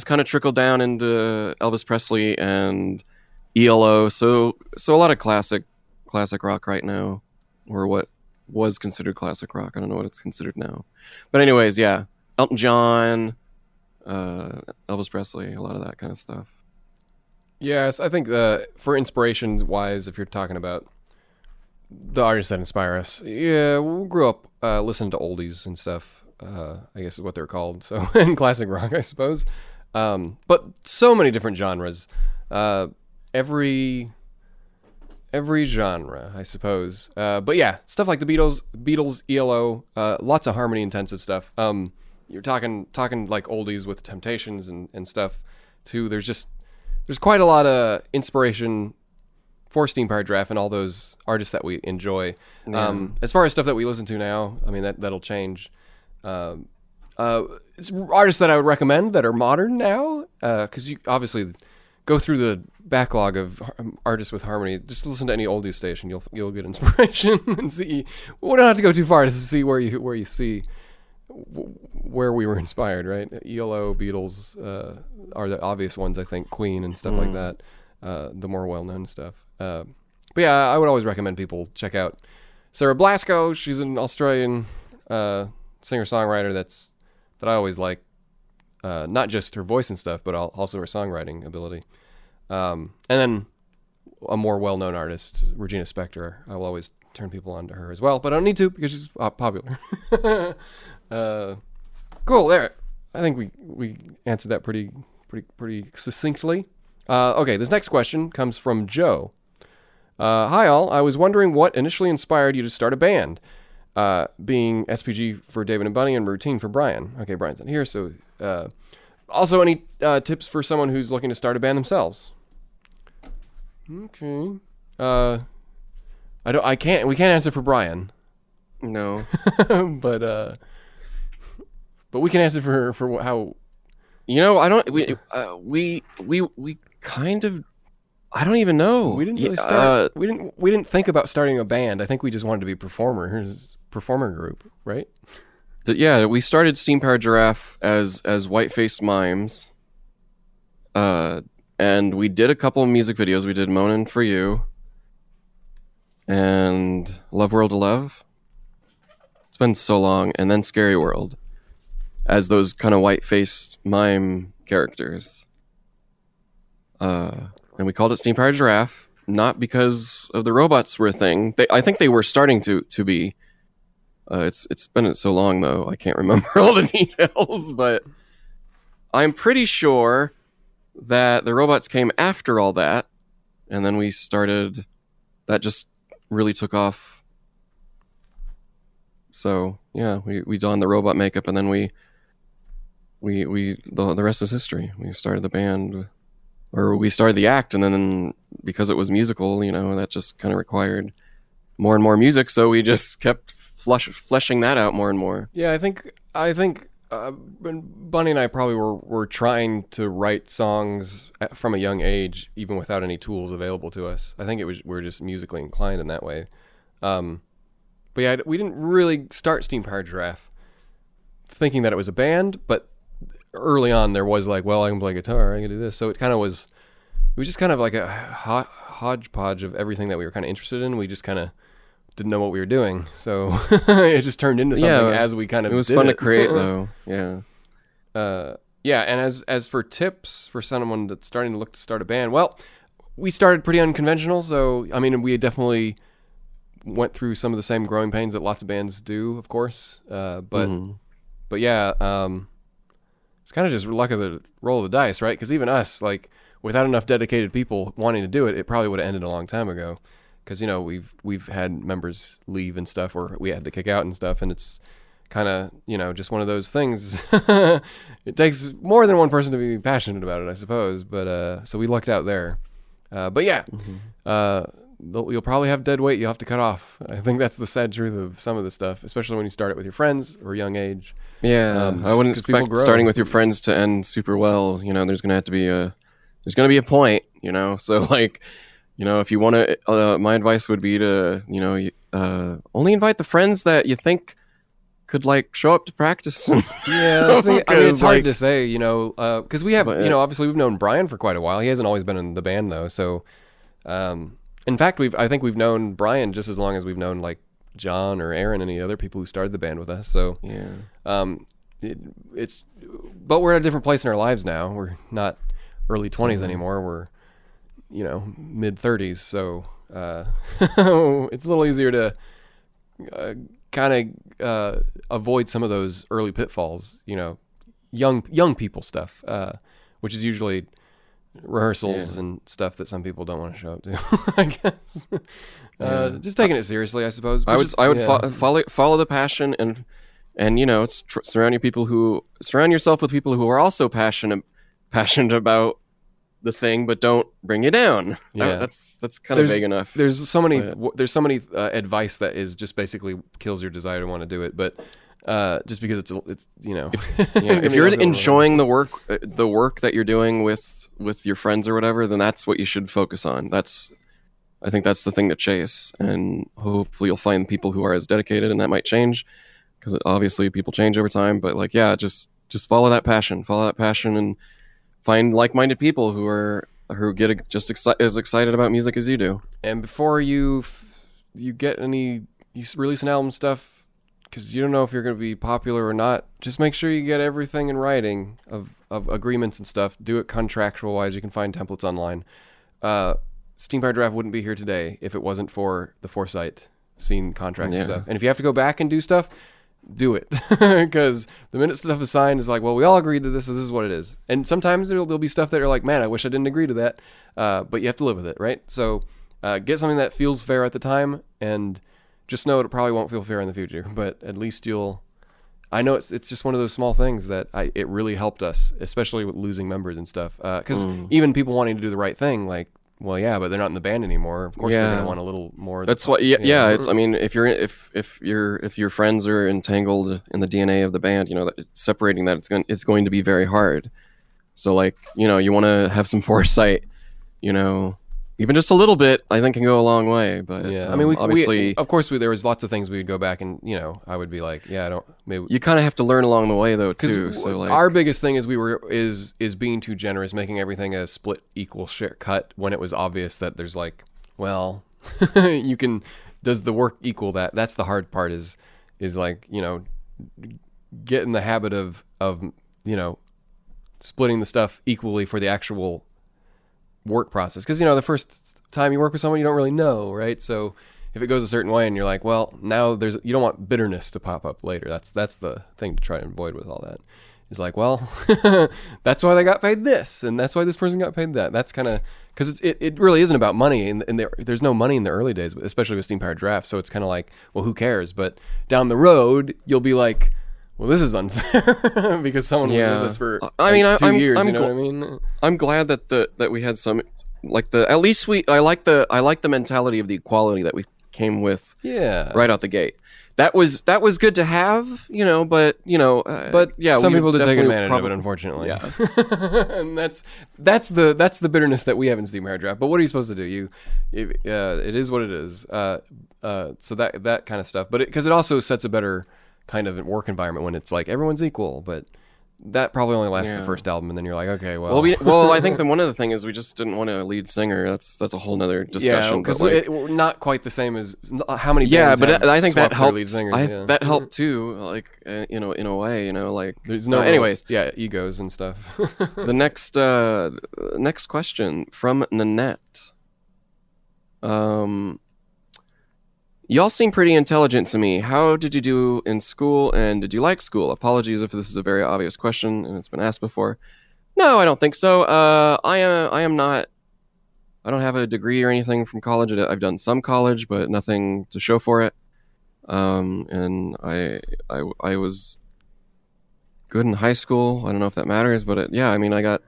kind of trickled down into Elvis Presley and ELO. So a lot of classic rock right now, or what was considered classic rock. I don't know what it's considered now. But anyways, yeah. Elton John, Elvis Presley, a lot of that kind of stuff. Yes, I think for inspiration wise, if you're talking about the artists that inspire us, yeah, we grew up listening to oldies and stuff. I guess is what they're called. So and classic rock, I suppose. But so many different genres. Every genre, I suppose. But yeah, stuff like the Beatles, ELO, lots of harmony intensive stuff. You're talking like oldies with Temptations and stuff too. There's quite a lot of inspiration for Steampire Draft and all those artists that we enjoy. Yeah. As far as stuff that we listen to now, I mean that'll change. It's artists that I would recommend that are modern now, because you obviously go through the backlog of artists with harmony. Just listen to any oldies station, you'll get inspiration and see. We don't have to go too far to see where you see where we were inspired, right? ELO, Beatles are the obvious ones, I think. Queen and stuff like that, the more well-known stuff. But yeah, I would always recommend people check out Sarah Blasco. She's an Australian singer-songwriter that I always like. Not just her voice and stuff, but also her songwriting ability. And then a more well-known artist, Regina Spektor. I will always turn people on to her as well, but I don't need to because she's popular. Cool. There, I think we answered that pretty succinctly. Okay, this next question comes from Joe. Hi all. I was wondering what initially inspired you to start a band. Being SPG for David and Bunny and Routine for Brian. Okay, Brian's not here, so also any tips for someone who's looking to start a band themselves? Okay. We can't answer for Brian. No. But we can answer for how. I don't. We kind of. I don't even know. We didn't really start. We didn't think about starting a band. I think we just wanted to be performer group, right? Yeah, we started Steampire Giraffe as white-faced mimes. And we did a couple of music videos. We did Moanin' For You and Love World to Love. It's been so long. And then Scary World as those kind of white-faced mime characters. And we called it Steampire Giraffe, not because of the robots were a thing. I think they were starting to be. It's been so long, though, I can't remember all the details, but I'm pretty sure that the robots came after all that, and then we started. That just really took off. So yeah, we donned the robot makeup, and then the rest is history. We started the band, or we started the act, and then because it was musical, that just kind of required more and more music. So we just kept fleshing that out more and more. Yeah, I think Bunny and I probably were trying to write songs from a young age, even without any tools available to us. I think we're just musically inclined in that way. But yeah, we didn't really start Steampire Giraffe thinking that it was a band, but early on there was like, well, I can play guitar, I can do this. So it was just kind of like a hodgepodge of everything that we were kind of interested in. We just kind of didn't know what we were doing, so it just turned into something as we kind of. It was fun to create, though. Yeah. Yeah, and as for tips for someone that's starting to look to start a band, well, we started pretty unconventional. So I mean, we definitely went through some of the same growing pains that lots of bands do, of course. But yeah, it's kind of just luck of the roll of the dice, right? Because even us, like, without enough dedicated people wanting to do it, it probably would have ended a long time ago. Because we've had members leave and stuff, or we had to kick out and stuff, and it's kind of just one of those things. It takes more than one person to be passionate about it, I suppose. But so we lucked out there. But yeah, you'll probably have dead weight you'll have to cut off. I think that's the sad truth of some of this stuff, especially when you start it with your friends or a young age. Yeah, I wouldn't expect starting with your friends to end super well. There's gonna have to be a point. So like, if you want to, my advice would be to only invite the friends that you think could like show up to practice. Yeah, it's hard to say, because we have, obviously we've known Brian for quite a while. He hasn't always been in the band though. So, in fact, I think we've known Brian just as long as we've known like John or Aaron, any other people who started the band with us. So, yeah, but we're at a different place in our lives now. We're not early 20s anymore. We're, mid 30s. So, it's a little easier to, kind of avoid some of those early pitfalls, young people stuff, which is usually rehearsals and stuff that some people don't want to show up to. I guess just taking it seriously, I suppose. I would follow the passion and surround yourself with people who are also passionate about the thing, but don't bring you down. Yeah, that's kind of vague enough. There's so many advice that is just basically kills your desire to want to do it, but just because it's if you're enjoying the work that you're doing with your friends or whatever, then that's what you should focus on. I think that's the thing to chase, and hopefully you'll find people who are as dedicated, and that might change because obviously people change over time. But like, just follow that passion, and find like-minded people who get just as excited about music as you do. And before you release an album stuff, because you don't know if you're going to be popular or not, just make sure you get everything in writing of agreements and stuff. Do it contractual-wise. You can find templates online. Steampire Draft wouldn't be here today if it wasn't for the foresight scene contracts and stuff. And if you have to go back and do stuff, do it, because the minute stuff is signed, it's like, well, we all agreed to this, so this is what it is. And sometimes there'll be stuff that are like, man, I wish I didn't agree to that, but you have to live with it, right? So get something that feels fair at the time, and just know it probably won't feel fair in the future, but at least I know it's just one of those small things that it really helped us, especially with losing members and stuff, because even people wanting to do the right thing, like, well, yeah, but they're not in the band anymore. Of course, they're going to want a little more. That's what. Yeah. It's. I mean, if your friends are entangled in the DNA of the band, separating that it's going to be very hard. So like, you want to have some foresight. Even just a little bit, I think, can go a long way. But yeah, I mean, obviously, of course, there was lots of things we would go back and I would be like, yeah, I don't. Maybe you kind of have to learn along the way though too. So like, our biggest thing is being too generous, making everything a split equal share cut when it was obvious that there's like, well, you can. Does the work equal that? That's the hard part. Is like get in the habit of splitting the stuff equally for the actual work process, because the first time you work with someone you don't really know, right? So if it goes a certain way and you're like, well, now you don't want bitterness to pop up later. That's the thing to try and avoid with all that. It's like, well, that's why they got paid this, and that's why this person got paid that. That's kind of because it really isn't about money, and there's no money in the early days, especially with Steampire Draft. So it's kind of like, well, who cares? But down the road, you'll be like, well, this is unfair because someone was with us for 2 years. You know what I mean? I'm glad that we had some, like at least I like the mentality of the equality that we came with. Yeah. Right out the gate. That was good to have, but some people did take advantage of it, unfortunately. Yeah. And that's the bitterness that we have in Steampire Draft. But what are you supposed to do? It is what it is. So that kind of stuff. But because it also sets a better kind of work environment when it's like everyone's equal, but that probably only lasts the first album, and then you're like, okay, well. Well, I think one of the thing is we just didn't want a lead singer. That's a whole nother discussion. Yeah, because not quite the same as how many bands. Yeah, but I think that helped. Lead singers, that helped too. Like in a way, like there's no. Anyways, egos and stuff. The next question from Nanette. Y'all seem pretty intelligent to me. How did you do in school, and did you like school? Apologies if this is a very obvious question and it's been asked before. No, I don't think so. I am not. I don't have a degree or anything from college. I've done some college, but nothing to show for it. And I was good in high school. I don't know if that matters, but I got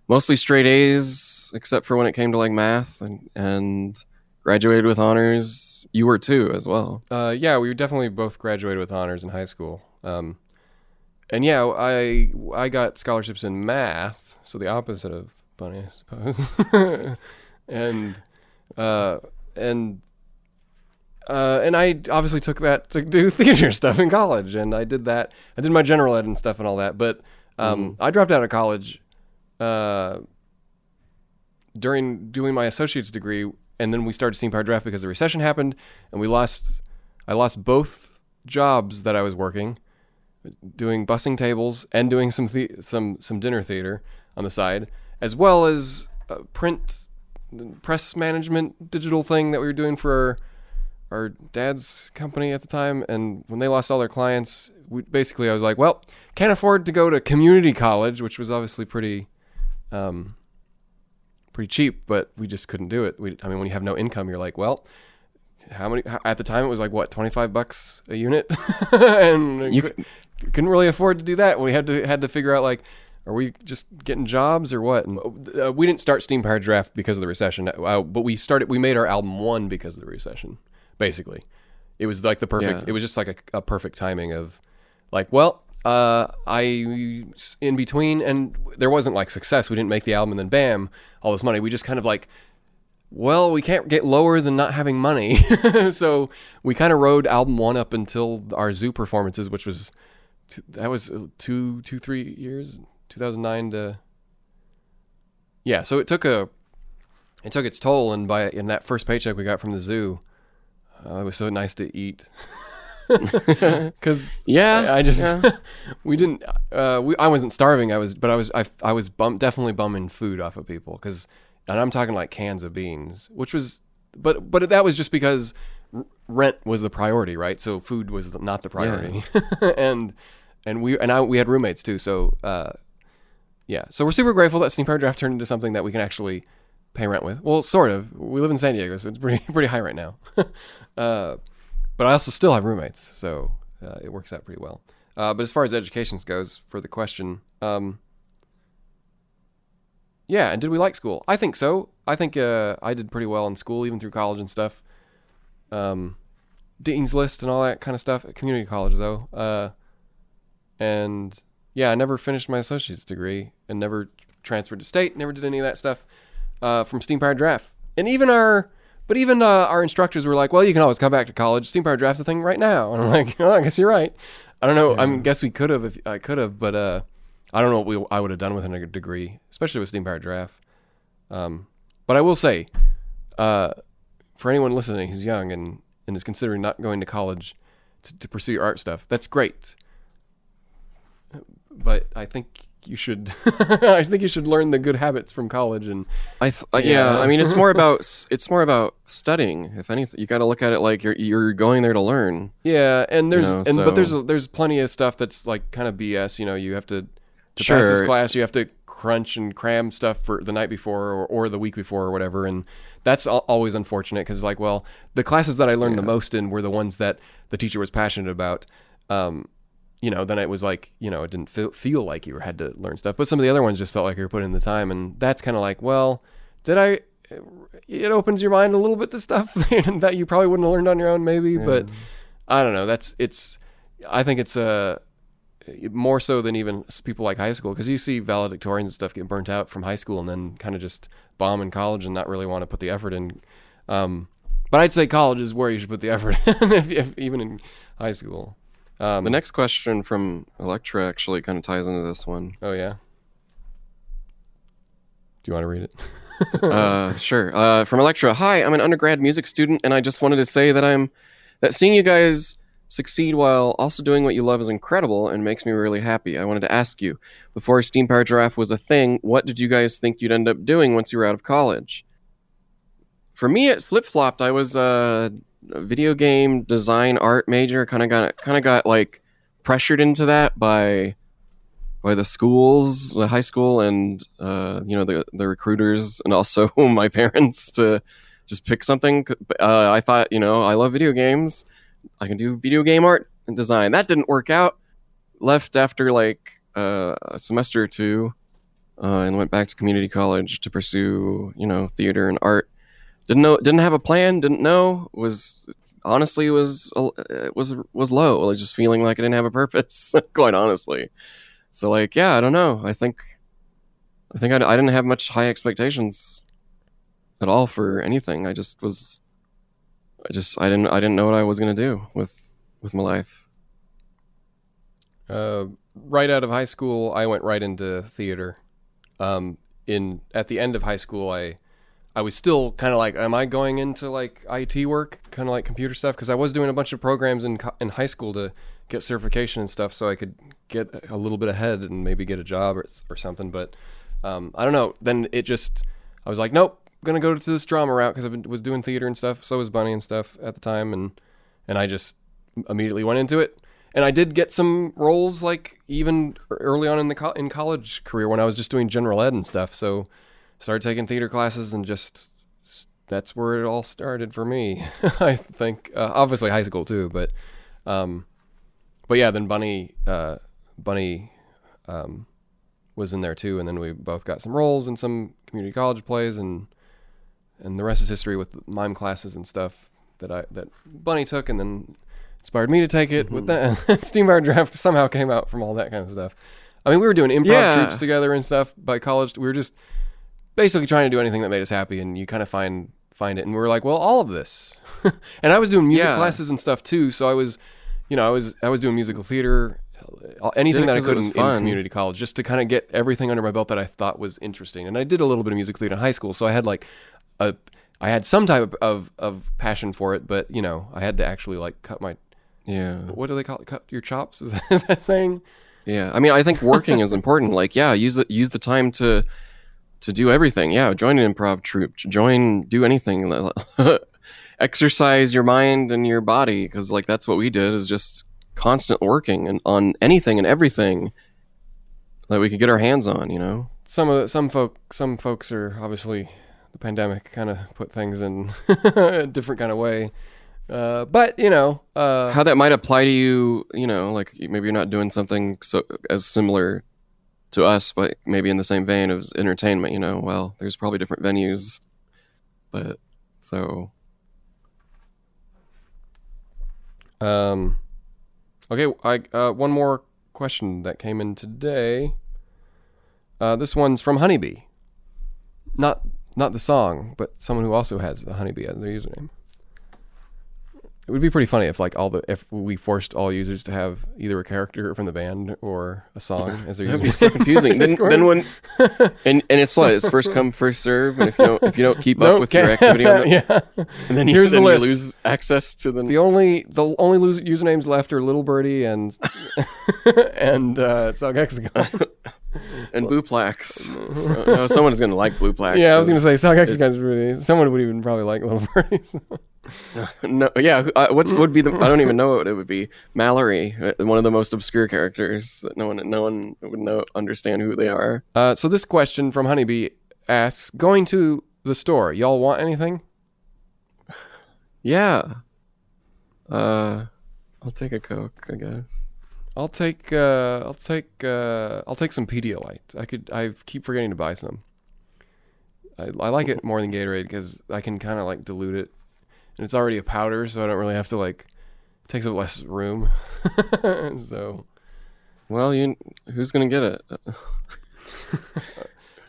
mostly straight A's, except for when it came to like math and graduated with honors. You were too, as well. Yeah, we definitely both graduated with honors in high school. And yeah, I got scholarships in math, so the opposite of Bunny, I suppose. and I obviously took that to do theater stuff in college, and I did that. I did my general ed and stuff and all that, but I dropped out of college during doing my associate's degree, and then we started Steampire Draft because the recession happened, and I lost both jobs that I was working, doing bussing tables and doing some dinner theater on the side, as well as press management digital thing that we were doing for our dad's company at the time. And when they lost all their clients, I was like, well, can't afford to go to community college, which was obviously pretty cheap, but we just couldn't do it. When you have no income, you're like, well, at the time it was like what, $25 a unit, and you couldn't really afford to do that. We had to figure out, like, are we just getting jobs or what? And we didn't start Steampire Draft because of the recession, but we made our album 1 because of the recession. Basically, it was like the perfect. Yeah. It was just like a perfect timing of, like, well, in between, and there wasn't like success. We didn't make the album and then bam, all this money. We just kind of like, well, we can't get lower than not having money. So we kind of rode album 1 up until our zoo performances, which was, that was 3 years, 2009 to, yeah. So it took its toll. And in that first paycheck we got from the zoo, it was so nice to eat. Because we didn't. I wasn't starving. I was definitely bumming food off of people. And I'm talking like cans of beans, which was, but that was just because rent was the priority, right? So food was not the priority. Yeah. and we had roommates too. So yeah. So we're super grateful that Steampire Draft turned into something that we can actually pay rent with. Well, sort of. We live in San Diego, so it's pretty high right now. But I also still have roommates, so it works out pretty well. But as far as education goes, for the question, yeah, and did we like school? I think so. I think I did pretty well in school, even through college and stuff. Dean's List and all that kind of stuff. At community college, though. And yeah, I never finished my associate's degree and never transferred to state, never did any of that stuff from Steampire Draft. And even our instructors were like, well, you can always come back to college. Steampire Draft's a thing right now. And I'm like, oh, I guess you're right. I don't know. Yeah. I guess we could have if I could have, but I don't know what I would have done with a degree, especially with Steampire Draft. But I will say, for anyone listening who's young and is considering not going to college to pursue your art stuff, that's great. But I think you should learn the good habits from college. And yeah, I mean, it's more about studying. If anything, you got to look at it like you're going there to learn. Yeah, and but there's plenty of stuff that's like kind of BS. You have to pass this class, you have to crunch and cram stuff for the night before or the week before or whatever, and that's always unfortunate because, like, well, the classes that I learned the most in were the ones that the teacher was passionate about. Then it was like, it didn't feel like you had to learn stuff. But some of the other ones just felt like you were putting in the time. And that's kind of like, well, it opens your mind a little bit to stuff that you probably wouldn't have learned on your own maybe. Yeah. But I don't know. I think it's more so than even people like high school. Because you see valedictorians and stuff get burnt out from high school and then kind of just bomb in college and not really want to put the effort in. But I'd say college is where you should put the effort in, if even in high school. The next question from Electra actually kind of ties into this one. Oh, yeah? Do you want to read it? Sure. From Electra. Hi, I'm an undergrad music student, and I just wanted to say that seeing you guys succeed while also doing what you love is incredible and makes me really happy. I wanted to ask you, before Steampire Draft was a thing, what did you guys think you'd end up doing once you were out of college? For me, it flip-flopped. I was a video game design art major, kind of got like pressured into that by the schools, the high school, and the recruiters, and also my parents to just pick something. I thought, I love video games, I can do video game art and design. That didn't work out. Left after like a semester or two, and went back to community college to pursue theater and art. didn't have a plan, didn't know, honestly was low. I was just feeling like I didn't have a purpose, quite honestly. So like, yeah, I don't know. I think I didn't have much high expectations at all for anything. I didn't know what I was going to do with my life. Right out of high school, I went right into theater. At the end of high school, I was still kind of like, am I going into like IT work, kind of like computer stuff? Because I was doing a bunch of programs in high school to get certification and stuff, so I could get a little bit ahead and maybe get a job or something. But I don't know. Then I was like, nope, I'm gonna go to this drama route because I was doing theater and stuff. So was Bunny and stuff at the time, and I just immediately went into it. And I did get some roles like even early on in the in college career when I was just doing general ed and stuff. So started taking theater classes and that's where it all started for me. I think obviously high school too, but yeah, then Bunny was in there too, and then we both got some roles in some community college plays, and the rest is history with mime classes and stuff that Bunny took, and then inspired me to take it with that. Steampire Draft somehow came out from all that kind of stuff. I mean, we were doing improv troupes together and stuff by college. We were just basically trying to do anything that made us happy, and you kind of find it. And we were like, well, all of this. And I was doing music classes and stuff too. So I was doing musical theater, anything that I could in community college, just to kind of get everything under my belt that I thought was interesting. And I did a little bit of music theater in high school, so I had I had some type of passion for it, but I had to actually like cut my what do they call it? Cut your chops? Is that saying? Yeah, I mean, I think working is important. Like, use the time to do everything. Yeah, join an improv troupe. Do anything. Exercise your mind and your body, because like that's what we did, is just constant working and on anything and everything that we could get our hands on. Some folks are obviously, the pandemic kind of put things in a different kind of way. But how that might apply to you, like maybe you're not doing something as similar to us, but maybe in the same vein of entertainment. Well, there's probably different venues, but so. Okay, one more question that came in today. This one's from Honeybee. Not the song, but someone who also has a Honeybee as their username. It would be pretty funny if we forced all users to have either a character from the band or a song as their username. That'd be so confusing. then when and it's first come first serve, and if you don't keep up with your activity on it, and then you lose access to them. The only usernames left are Little Birdie and South Hexagon. And Blueplax. No, someone is going to like Blueplax. Yeah, I was going to say South Hexagon's really. Someone would even probably like Little Birdie. So. No, yeah. Would be the? I don't even know what it would be. Mallory, one of the most obscure characters that no one would understand who they are. So this question from Honeybee asks: going to the store, y'all want anything? Yeah. I'll take a Coke, I guess. I'll take some Pedialyte. I keep forgetting to buy some. I like it more than Gatorade because I can kind of like dilute it, and it's already a powder, so I don't really have to like. It takes up less room. So, well, who's gonna get it?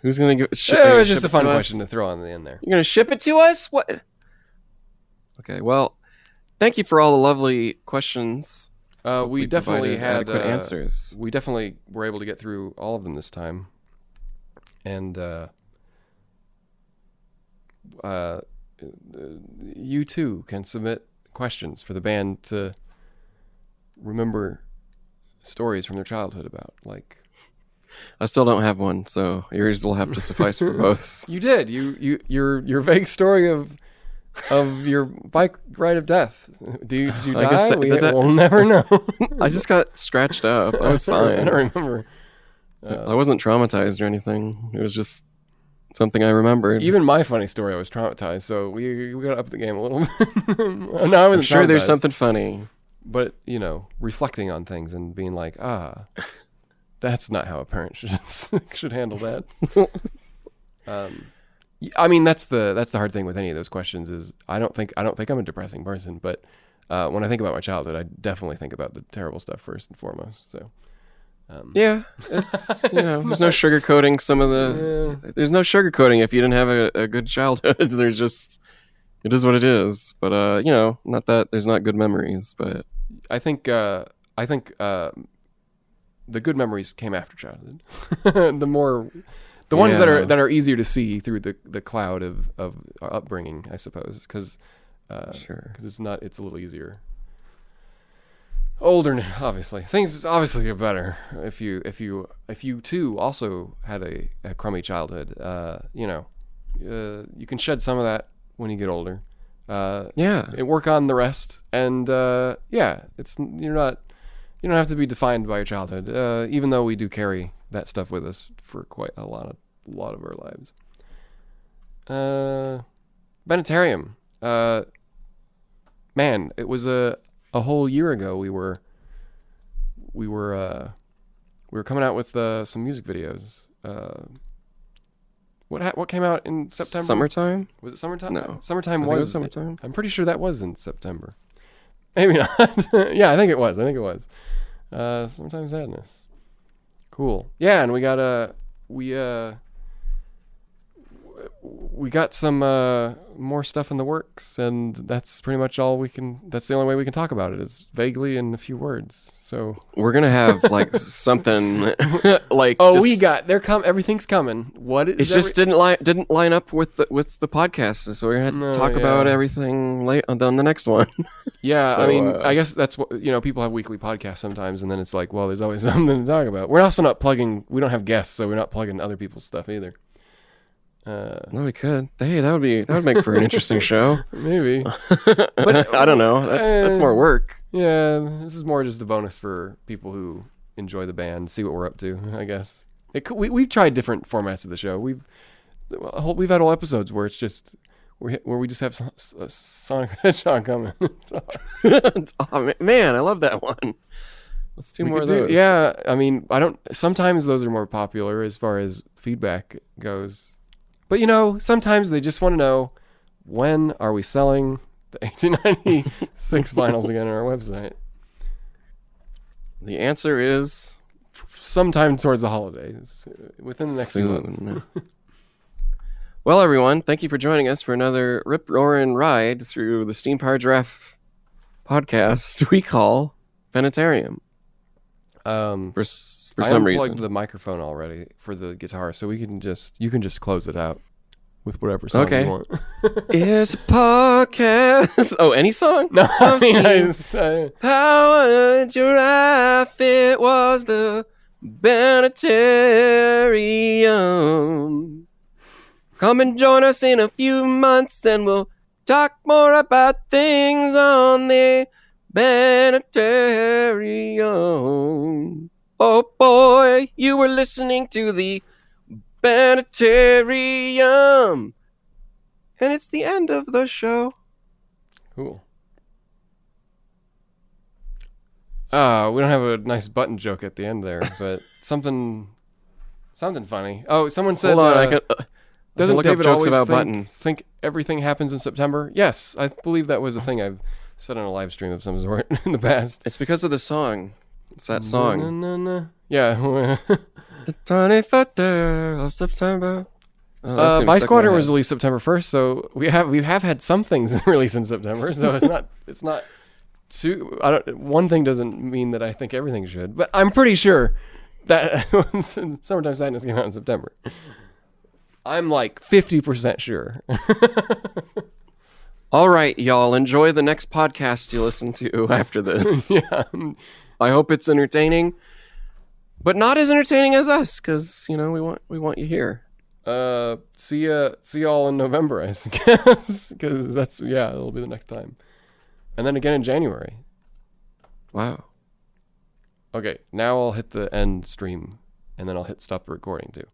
Who's gonna get? It was just a fun question to throw on the end there. You're gonna ship it to us? What? Okay. Well, thank you for all the lovely questions. We definitely had adequate answers. We definitely were able to get through all of them this time, and you too can submit questions for the band to remember stories from their childhood about. Like, I still don't have one, so yours will have to suffice for both. You did. Your vague story of your bike ride of death. Did you die? We'll never know. I just got scratched up. I was fine. I don't remember. I wasn't traumatized or anything. It was just something I remembered. Even my funny story, I was traumatized. So we got to up the game a little bit. No, I wasn't. I'm sure there's something funny. But reflecting on things and being like, that's not how a parent should handle that. I mean, that's the hard thing with any of those questions is I don't think I'm a depressing person, but when I think about my childhood, I definitely think about the terrible stuff first and foremost. So yeah, it's there's no sugarcoating some of the. Yeah. There's no sugarcoating if you didn't have a good childhood. There's just it is what it is. But not that there's not good memories, but I think the good memories came after childhood. The ones that are easier to see through the cloud of our upbringing, I suppose, because it's a little easier. Older, obviously, things obviously get better if you too also had a crummy childhood. You can shed some of that when you get older. And work on the rest, and you don't have to be defined by your childhood, even though we do carry that stuff with us for quite a lot of our lives. Bennettarium. Man, it was a whole year ago. We were coming out with some music videos. What came out in September? Summertime? Was it summertime? No. Summertime It was summertime. I'm pretty sure that was in September. Maybe not. Yeah, I think it was. Summertime Sadness. Cool. Yeah, and we got some more stuff in the works, and that's pretty much all that's the only way we can talk about it is vaguely in a few words. So we're gonna have like something like everything's coming. What is it? Just didn't line up with the podcast, so we're gonna have to talk about everything late on the next one. Yeah, so, I mean, I guess that's what people have weekly podcasts sometimes, and then it's like, well, there's always something to talk about. We're also not plugging. We don't have guests, so we're not plugging other people's stuff either. No, we could. Hey, that would make for an interesting show. Maybe, but I don't know. That's more work. Yeah, this is more just a bonus for people who enjoy the band, see what we're up to. I guess we've tried different formats of the show. We've had whole episodes where it's just where we just have Sonic the Hedgehog coming. Oh man, I love that one. Let's do more of those. Yeah, I mean, sometimes those are more popular as far as feedback goes. But sometimes they just want to know, when are we selling the 1896 vinyls again on our website? The answer is sometime towards the holidays, within the next few months. Well, everyone, thank you for joining us for another rip-roaring ride through the Steampire Giraffe podcast we call Bennettarium. For some reason, I unplugged the microphone already for the guitar, so you can just close it out with whatever song you want. It's a podcast. Oh, any song? No, I mean, Power Giraffe. It was the Bennettarium. Come and join us in a few months, and we'll talk more about things on the Bennettarium. Oh boy, you were listening to the Bennettarium. And it's the end of the show. Cool. We don't have a nice button joke at the end there, but something funny. Oh, someone said, hold on, doesn't David jokes always about buttons. think everything happens in September? Yes, I believe that was a thing I've said on a live stream of some sort in the past. It's because of the song. It's that song. Yeah. The 24th of September. Vice Squadron was released September 1st, so we have had some things released in September, so it's not too. One thing doesn't mean that I think everything should, but I'm pretty sure that Summertime Sadness came out in September. I'm like 50% sure. All right, y'all. Enjoy the next podcast you listen to after this. Yeah. I hope it's entertaining, but not as entertaining as us, because we want you here. See y'all in November, I guess, because it'll be the next time, and then again in January. Wow. Okay, now I'll hit the end stream, and then I'll hit stop the recording too.